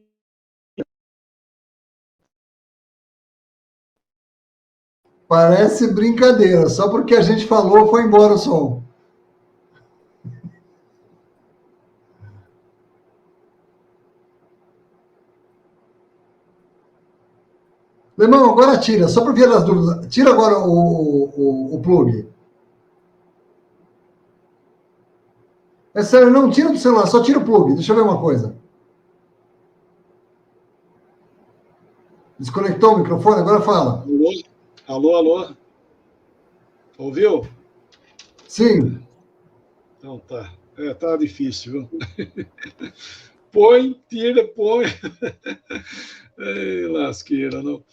Parece brincadeira, só porque a gente falou foi embora o som. Lemão, agora tira, só para ver as dúvidas. Tira agora o plug. É sério, não tira do celular, só tira o plug. Deixa eu ver uma coisa. Desconectou o microfone, agora fala. Alô, alô? Ouviu? Sim. Então tá. Tá difícil, viu? Põe, tira, põe. Ei, lasqueira, não.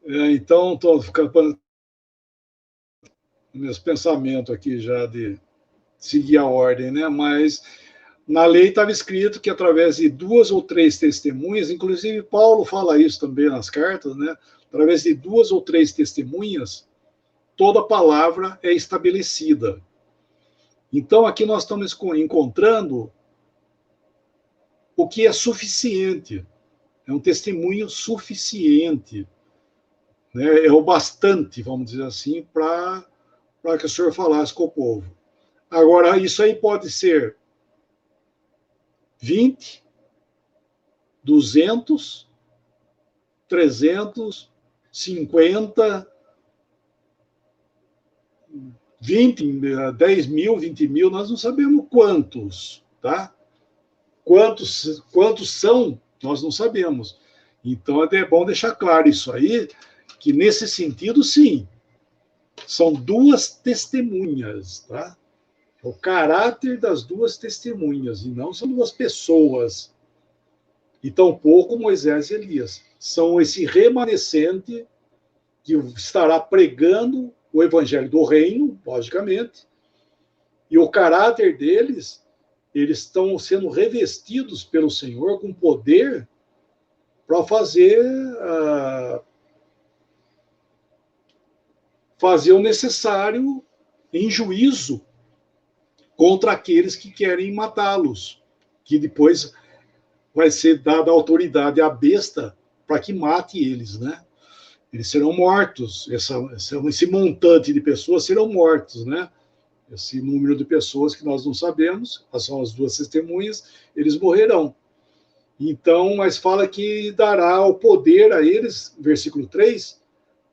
Então, estou ficando meus pensamentos aqui já de seguir a ordem, né? Mas na lei estava escrito que através de duas ou três testemunhas, inclusive Paulo fala isso também nas cartas, né? Através de duas ou três testemunhas, toda palavra é estabelecida. Então aqui nós estamos encontrando o que é suficiente. É um testemunho suficiente, né? É o bastante, vamos dizer assim, para que o senhor falasse com o povo. Agora, isso aí pode ser 20, 200, 300, 50, 20, 10 mil, 20 mil, nós não sabemos quantos, tá? Quantos são, nós não sabemos. Então, é bom deixar claro isso aí, que nesse sentido, sim, são duas testemunhas, tá? É o caráter das duas testemunhas, e não são duas pessoas. E tampouco Moisés e Elias. São esse remanescente que estará pregando o evangelho do reino, logicamente, e o caráter deles, eles estão sendo revestidos pelo Senhor com poder para fazer o necessário em juízo contra aqueles que querem matá-los, que depois vai ser dada autoridade à besta para que mate eles, né? Eles serão mortos, esse montante de pessoas serão mortos, né? Esse número de pessoas que nós não sabemos, são as duas testemunhas, eles morrerão. Então, mas fala que dará o poder a eles, versículo 3,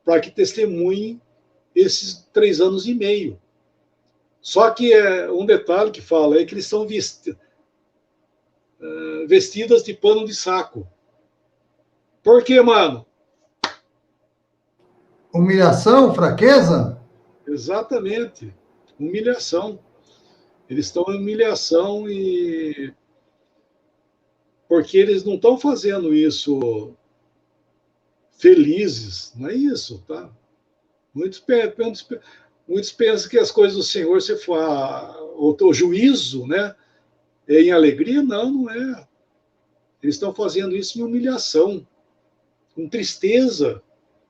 para que testemunhem esses 3 anos e meio. Só que um detalhe que fala é que eles são vestidas de pano de saco. Por quê, mano? Humilhação, fraqueza? Exatamente. Humilhação. Eles estão em humilhação e porque eles não estão fazendo isso felizes, não é isso, tá? Muitos pensam que as coisas do Senhor se fala, o juízo, né, é em alegria, não é. Eles estão fazendo isso em humilhação, com tristeza.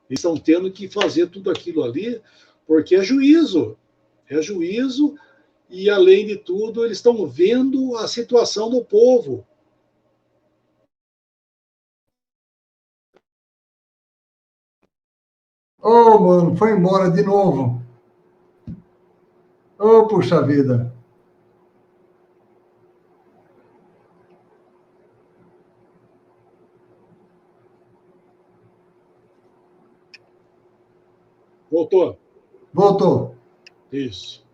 Eles estão tendo que fazer tudo aquilo ali, porque é juízo, e além de tudo, eles estão vendo a situação do povo. Oh, mano, foi embora de novo. Oh, puxa vida. Voltou? Voltou. Isso.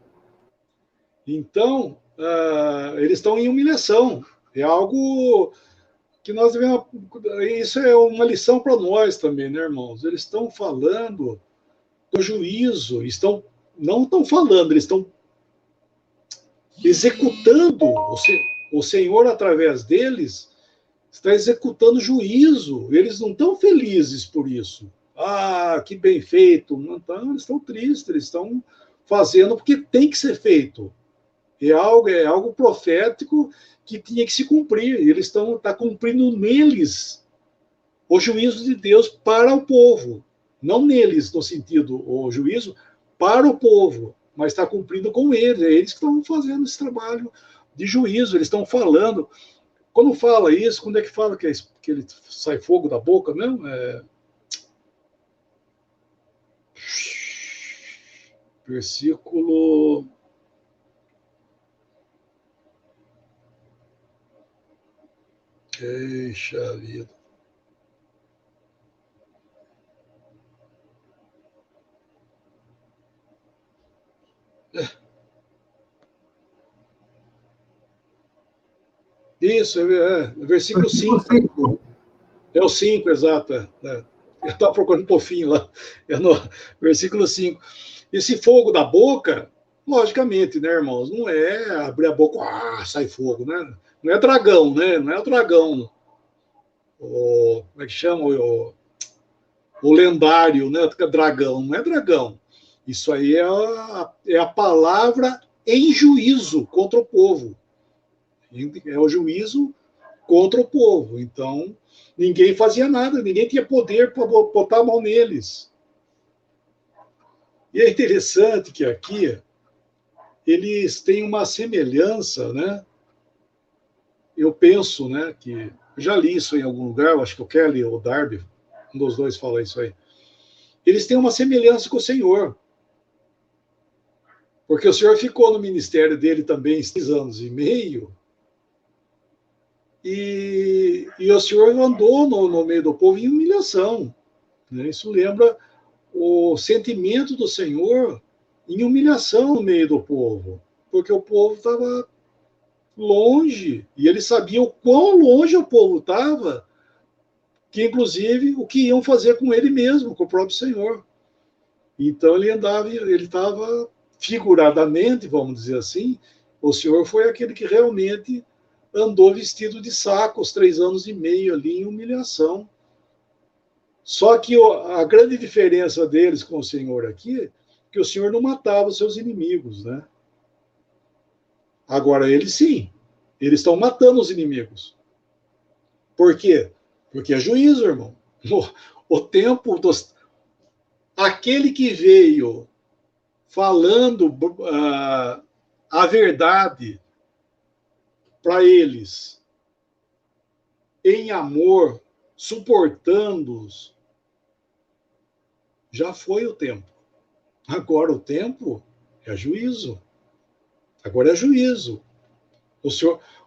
Então, eles estão em humilhação. É algo que nós devemos. Isso é uma lição para nós também, né, irmãos? Eles estão falando do juízo, não estão falando, eles estão executando. O Senhor, através deles, está executando juízo. Eles não estão felizes por isso. Ah, que bem feito. Não estão, eles estão tristes, eles estão fazendo porque tem que ser feito. É algo profético que tinha que se cumprir. Eles está cumprindo neles o juízo de Deus para o povo. Não neles, no sentido, o juízo para o povo, mas está cumprindo com eles. É eles que estão fazendo esse trabalho de juízo, eles estão falando. Quando fala isso, quando é que fala que ele sai fogo da boca mesmo? Versículo... Eixa vida. Isso, versículo 5. É o 5, exato. Eu estava procurando um pouquinho lá. É no versículo 5. Esse fogo da boca, logicamente, né, irmãos? Não é abrir a boca, sai fogo, né? Não é dragão, né? Não é o dragão. Como é que chama? O lendário, né? Dragão. Não é dragão. Isso aí é a palavra em juízo contra o povo. É o juízo contra o povo. Então, ninguém fazia nada, ninguém tinha poder para botar a mão neles. E é interessante que aqui eles têm uma semelhança, né? Eu penso, né, que já li isso em algum lugar, acho que o Kelly ou o Darby, um dos dois fala isso aí. Eles têm uma semelhança com o Senhor. Porque o Senhor ficou no ministério dele também 6 anos e meio, e o Senhor andou no meio do povo em humilhação. Né? Isso lembra o sentimento do Senhor em humilhação no meio do povo, porque o povo estava longe, e ele sabia o quão longe o povo estava, que inclusive o que iam fazer com ele mesmo, com o próprio Senhor. Então ele estava figuradamente, vamos dizer assim, o Senhor foi aquele que realmente andou vestido de saco os 3 anos e meio ali em humilhação. Só que a grande diferença deles com o Senhor aqui é que o Senhor não matava os seus inimigos, né? Agora eles sim, eles estão matando os inimigos. Por quê? Porque é juízo, irmão. O tempo dos... Aquele que veio falando a verdade para eles, em amor, suportando-os, já foi o tempo. Agora o tempo é juízo. Agora é juízo.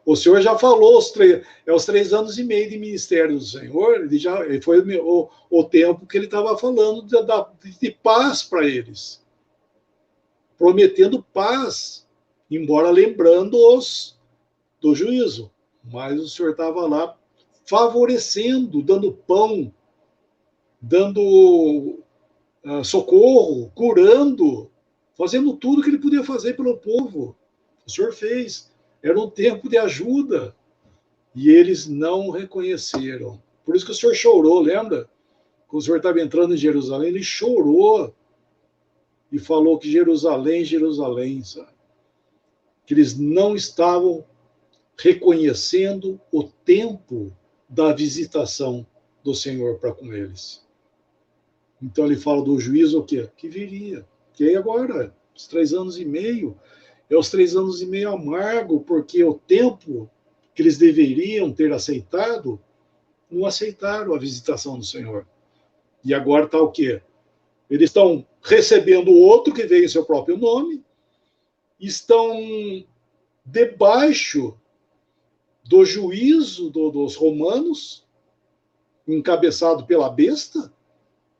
O senhor já falou os 3 anos e meio de ministério do Senhor, ele foi o tempo que ele estava falando de paz para eles. Prometendo paz, embora lembrando-os do juízo. Mas o Senhor estava lá favorecendo, dando pão, dando socorro, curando, fazendo tudo que ele podia fazer pelo povo. O Senhor fez. Era um tempo de ajuda. E eles não reconheceram. Por isso que o Senhor chorou, lembra? Quando o Senhor estava entrando em Jerusalém, ele chorou e falou que Jerusalém, Jerusalém, sabe? Que eles não estavam reconhecendo o tempo da visitação do Senhor para com eles. Então ele fala do juízo o quê? Que viria. Que é agora, os 3 anos e meio. É os 3 anos e meio amargo, porque o tempo que eles deveriam ter aceitado, não aceitaram a visitação do Senhor. E agora está o quê? Eles estão recebendo outro que veio em seu próprio nome, estão debaixo do juízo dos romanos, encabeçado pela besta,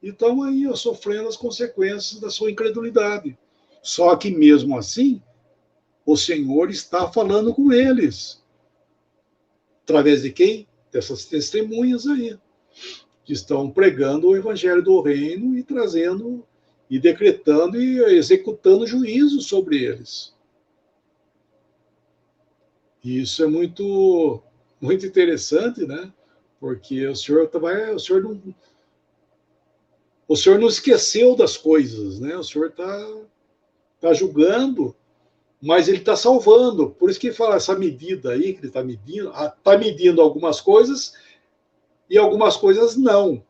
e estão aí sofrendo as consequências da sua incredulidade. Só que mesmo assim, o Senhor está falando com eles. Através de quem? Dessas testemunhas aí, que estão pregando o evangelho do reino e trazendo, e decretando e executando juízo sobre eles. E isso é muito, muito interessante, né? Porque o Senhor não esqueceu das coisas, né? O Senhor está julgando, mas ele está salvando. Por isso que ele fala essa medida aí, que ele está medindo algumas coisas e algumas coisas não.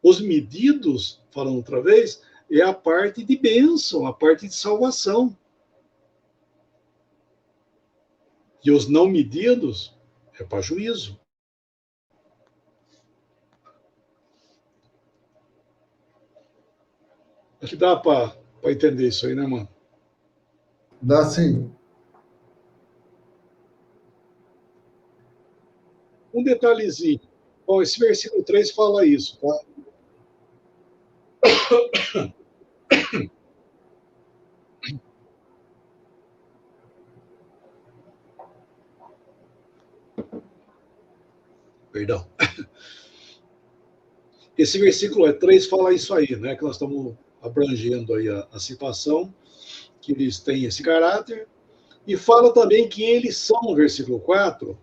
Os medidos, falando outra vez, é a parte de bênção, a parte de salvação. E os não medidos é para juízo. Acho que dá para entender isso aí, né, mano? Dá sim. Um detalhezinho. Bom, esse versículo 3 fala isso, tá? Perdão. Esse versículo 3 fala isso aí, né? Que nós estamos abrangendo aí a situação, que eles têm esse caráter, e fala também que eles são, no versículo 4,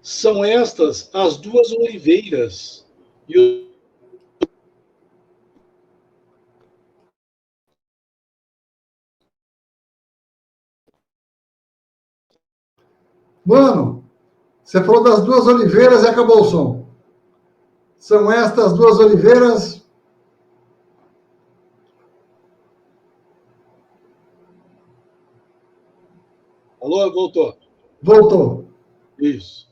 são estas as duas oliveiras. E Mano, você falou das duas oliveiras e acabou o som. São estas duas oliveiras. Alô, voltou. Voltou. Isso.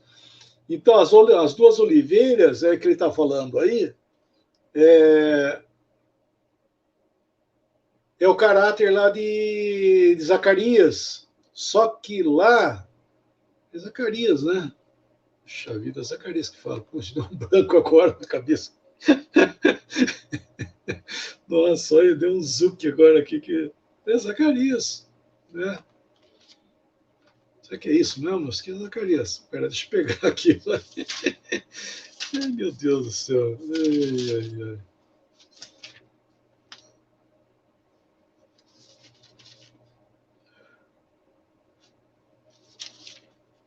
Então, as duas oliveiras, que ele está falando aí, é o caráter lá de Zacarias. Só que lá, é Zacarias, né? Puxa vida, Zacarias que fala. Puxa, deu um branco agora na cabeça. Nossa, olha, deu um zuque agora aqui que é Zacarias, né? Será que é isso mesmo? Acho que é Zacarias. Espera, deixa eu pegar aqui. Ai, meu Deus do céu. Ai, ai, ai.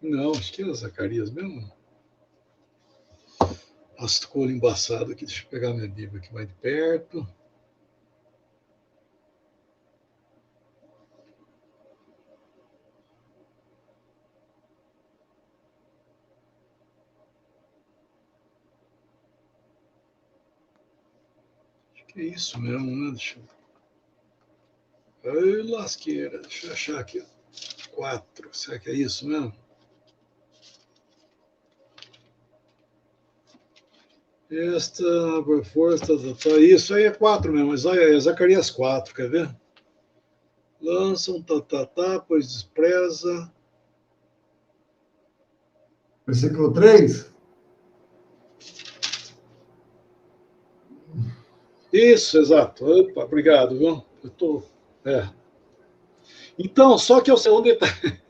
Não, acho que é Zacarias mesmo. Nossa, tô com o olho embaçado aqui. Deixa eu pegar minha Bíblia aqui mais de perto. Acho que é isso mesmo, né? Deixa eu... Ai, lasqueira. Deixa eu achar aqui. 4. Será que é isso mesmo? Esta, por força, isso aí é 4 mesmo, mas é Zacarias 4, quer ver? Lançam, pois despreza. Versículo 3. Isso, exato. Opa, obrigado, viu? Eu tô. É. Então, só que é um detalhe.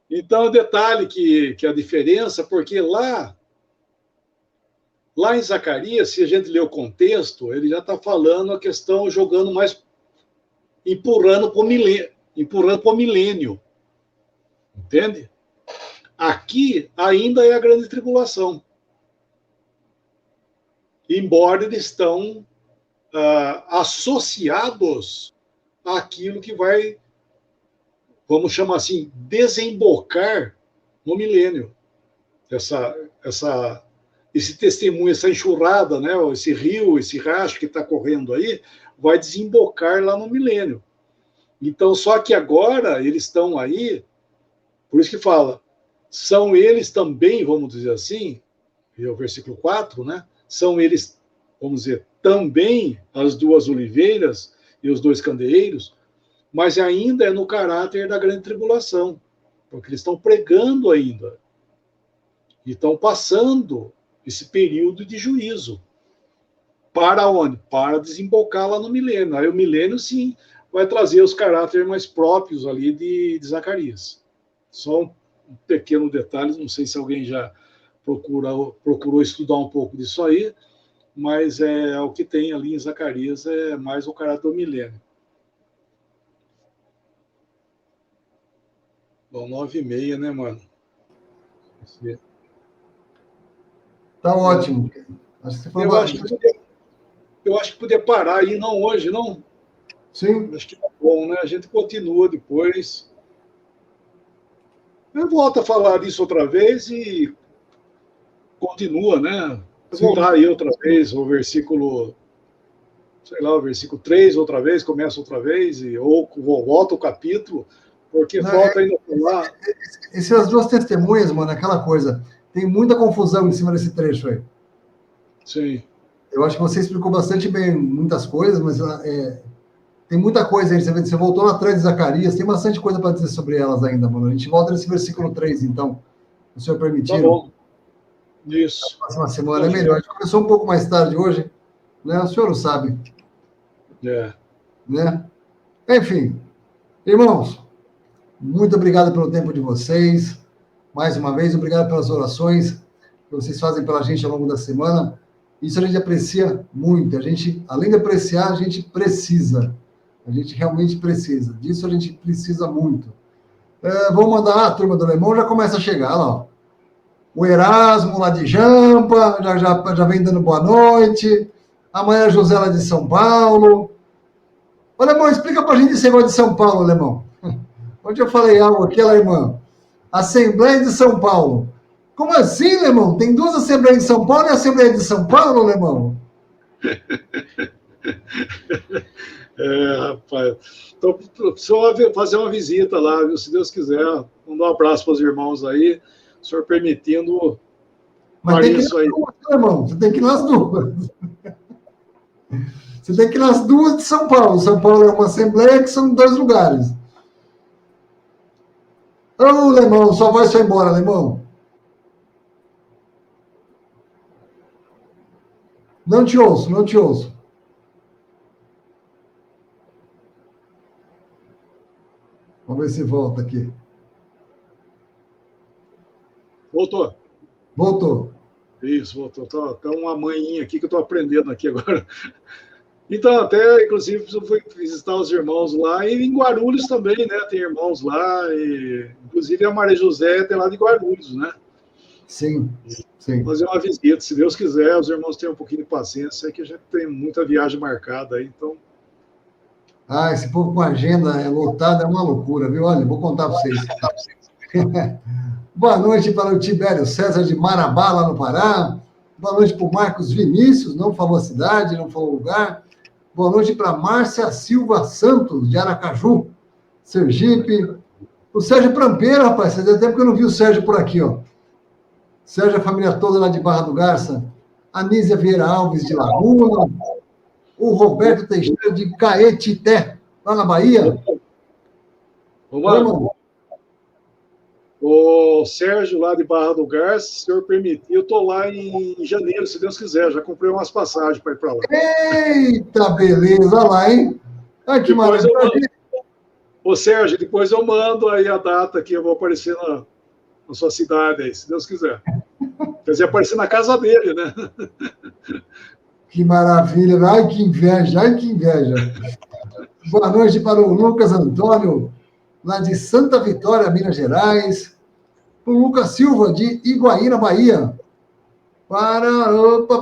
Então, o detalhe que a diferença, porque lá em Zacarias, se a gente ler o contexto, ele já está falando a questão, jogando mais, empurrando para o milênio. Entende? Aqui ainda é a grande tribulação. Embora eles estão associados àquilo que vai, vamos chamar assim, desembocar no milênio. Esse testemunho, essa enxurrada, né, esse rio, esse racho que está correndo aí, vai desembocar lá no milênio. Então, só que agora eles estão aí, por isso que fala, são eles também, vamos dizer assim, é o versículo 4, né? São eles, vamos dizer, também as duas oliveiras e os dois candeeiros, mas ainda é no caráter da grande tribulação, porque eles estão pregando ainda. E estão passando esse período de juízo. Para onde? Para desembocar lá no milênio. Aí o milênio, sim, vai trazer os caráteres mais próprios ali de Zacarias. Só um pequeno detalhe, não sei se alguém já procurou estudar um pouco disso aí, mas o que tem ali em Zacarias é mais o caráter do milênio. Bom, 9h30, né, mano? Tá ótimo. Acho que você falou eu acho que podia parar aí, não hoje, não? Sim. Acho que tá bom, né? A gente continua depois. Eu volto a falar disso outra vez e continua, né? Sim. Voltar aí outra vez, o versículo, sei lá, o versículo 3 outra vez, começa outra vez, ou volta o capítulo, porque Não, falta ainda falar. essas duas testemunhas, mano, aquela coisa. Tem muita confusão em cima desse trecho aí. Sim. Eu acho que você explicou bastante bem muitas coisas, mas tem muita coisa aí. Você voltou lá atrás de Zacarias, tem bastante coisa para dizer sobre elas ainda, mano. A gente volta nesse versículo 3, então, se o senhor Tá permitir. bom. Isso. Próxima semana é melhor. A gente começou um pouco mais tarde hoje, né? O senhor não sabe, É. né? Enfim, irmãos, muito obrigado pelo tempo de vocês. Mais uma vez, obrigado pelas orações que vocês fazem pela gente ao longo da semana. Isso a gente aprecia muito. A gente, além de apreciar, a gente precisa. A gente realmente precisa. Disso a gente precisa muito. Vamos mandar a turma do Lemão, já começa a chegar lá, ó. O Erasmo lá de Jampa, já vem dando boa noite. Amanhã a Josela de São Paulo. Ô, Lemão, explica pra gente esse negócio de São Paulo, Lemão. Ontem eu falei algo aqui, ela, irmã. Assembleia de São Paulo. Como assim, Lemão? Tem duas Assembleias de São Paulo e a Assembleia de São Paulo, Lemão? Rapaz. Então, só fazer uma visita lá, viu? Se Deus quiser. Mandar um abraço para os irmãos aí, o senhor permitindo. Mas tem que ir Isso nas aí. duas, Lemão. Você tem que ir nas duas. Você tem que ir nas duas de São Paulo. São Paulo é uma Assembleia que são dois lugares. Ô, Lemão, só vai só embora, Lemão. Não te ouço, não te ouço. Vamos ver se volta aqui. Voltou. Voltou. Isso, voltou. Tá uma manhinha aqui que eu estou aprendendo aqui agora. Então, até, inclusive, eu fui visitar os irmãos lá, e em Guarulhos também, né? Tem irmãos lá, e, inclusive a Maria José tem lá de Guarulhos, né? Sim, sim. Fazer uma visita, se Deus quiser, os irmãos têm um pouquinho de paciência, é que a gente tem muita viagem marcada aí, então. Ah, esse povo com agenda lotada é uma loucura, viu? Olha, vou contar para vocês. Boa noite para o Tibério César de Marabá, lá no Pará. Boa noite para o Marcos Vinícius, não falou a cidade, não falou o lugar. Boa noite para Márcia Silva Santos, de Aracaju, Sergipe. O Sérgio Prampeiro, rapaz, fazia tempo que eu não vi o Sérgio por aqui, ó. Sérgio, a família toda lá de Barra do Garça. Anísia Vieira Alves, de Laguna. O Roberto Teixeira, de Caetité, lá na Bahia. Vamos. O Sérgio, lá de Barra do Garça, se o senhor permitir, eu estou lá em janeiro, se Deus quiser. Já comprei umas passagens para ir para lá. Eita, beleza, olha lá, hein? Ai, que maravilha. Ô, Sérgio, depois eu mando aí a data que eu vou aparecer na sua cidade aí, se Deus quiser. Quer dizer, aparecer na casa dele, né? Que maravilha. Ai, que inveja, ai, que inveja. Boa noite para o Lucas Antônio, lá de Santa Vitória, Minas Gerais. O Lucas Silva, de Iguaína, Bahia.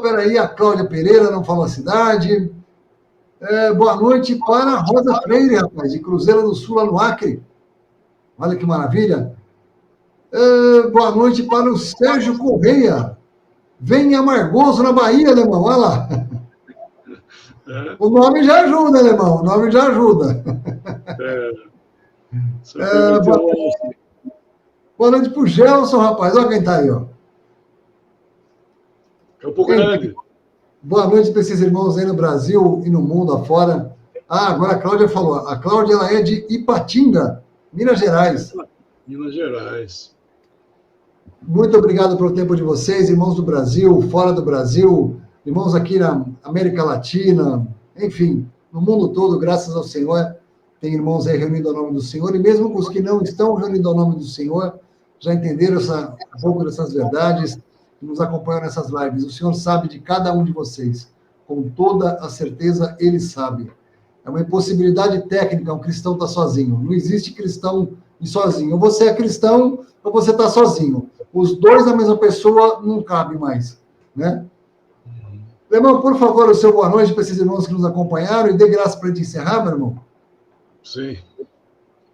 Peraí, a Cláudia Pereira, não falou a cidade. Boa noite para a Rosa Freire, rapaz, de Cruzeiro do Sul, lá no Acre. Olha que maravilha. Boa noite para o Sérgio Correia. Vem em Amargoso, na Bahia, alemão. Olha lá. O nome já ajuda, alemão. O nome já ajuda. Boa noite para o Gelson, rapaz. Olha quem está aí, ó. Campo Grande. Boa noite para esses irmãos aí no Brasil e no mundo afora. Agora a Cláudia falou. A Cláudia, ela é de Ipatinga, Minas Gerais. Minas Gerais. Muito obrigado pelo tempo de vocês, irmãos do Brasil, fora do Brasil, irmãos aqui na América Latina, enfim, no mundo todo, graças ao Senhor, tem irmãos aí reunidos ao nome do Senhor, e mesmo os que não estão reunidos ao nome do Senhor, já entenderam um pouco dessas verdades e nos acompanham nessas lives. O Senhor sabe de cada um de vocês, com toda a certeza, Ele sabe. É uma impossibilidade técnica um cristão estar sozinho. Não existe cristão e sozinho. Ou você é cristão, ou você está sozinho. Os dois da mesma pessoa não cabe mais, né? Irmão, por favor, o seu boa noite para esses irmãos que nos acompanharam e dê graça para a gente encerrar, meu irmão. Sim.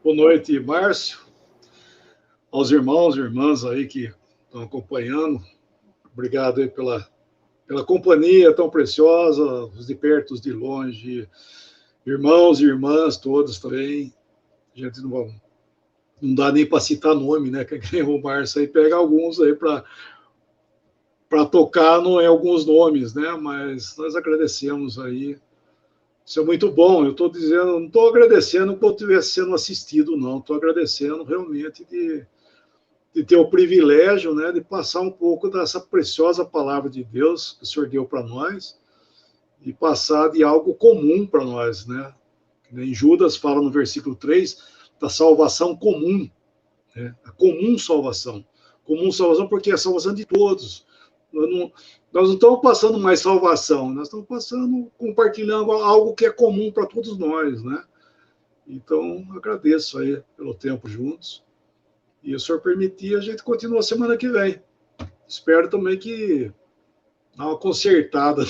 Boa noite, Márcio. Aos irmãos e irmãs aí que estão acompanhando. Obrigado aí pela companhia tão preciosa, os de perto, os de longe, irmãos e irmãs, todos também. A gente não dá nem para citar nome, né? Que o Márcio aí pega alguns aí para tocar em alguns nomes, né? Mas nós agradecemos aí. Isso é muito bom. Eu estou dizendo, não estou agradecendo por eu estivesse sendo assistido, não. Estou agradecendo realmente de ter o privilégio, né, de passar um pouco dessa preciosa palavra de Deus que o Senhor deu para nós, e passar de algo comum para nós, né? Em Judas fala no versículo 3 da salvação comum, né? A comum salvação. Comum salvação porque é a salvação de todos. Nós não estamos passando mais salvação, nós estamos compartilhando algo que é comum para todos nós, né? Então, agradeço aí pelo tempo juntos. E o senhor permitir, a gente continua semana que vem. Espero também que dá uma consertada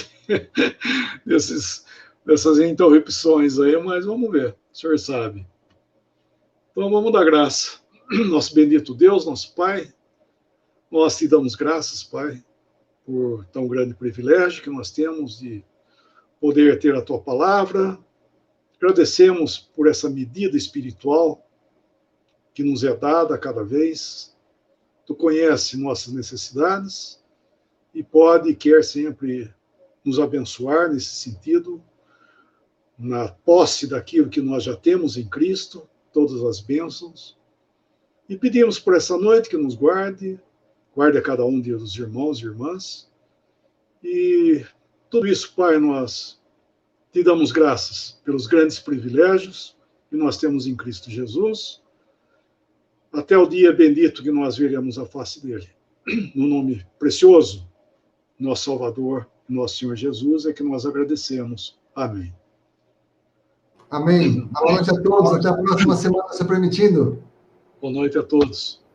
dessas interrupções aí, mas vamos ver, o senhor sabe. Então, vamos dar graça. Nosso bendito Deus, nosso Pai, nós te damos graças, Pai, por tão grande privilégio que nós temos de poder ter a tua palavra. Agradecemos por essa medida espiritual que nos é dada a cada vez. Tu conhece nossas necessidades e pode e quer sempre nos abençoar nesse sentido, na posse daquilo que nós já temos em Cristo, todas as bênçãos. E pedimos por essa noite que nos guarde a cada um dos irmãos e irmãs. E tudo isso, Pai, nós te damos graças pelos grandes privilégios que nós temos em Cristo Jesus, até o dia bendito que nós veremos a face dele. No nome precioso, nosso Salvador, nosso Senhor Jesus, é que nós agradecemos. Amém. Amém. Boa noite a todos. Até a próxima semana, se permitindo. Boa noite a todos.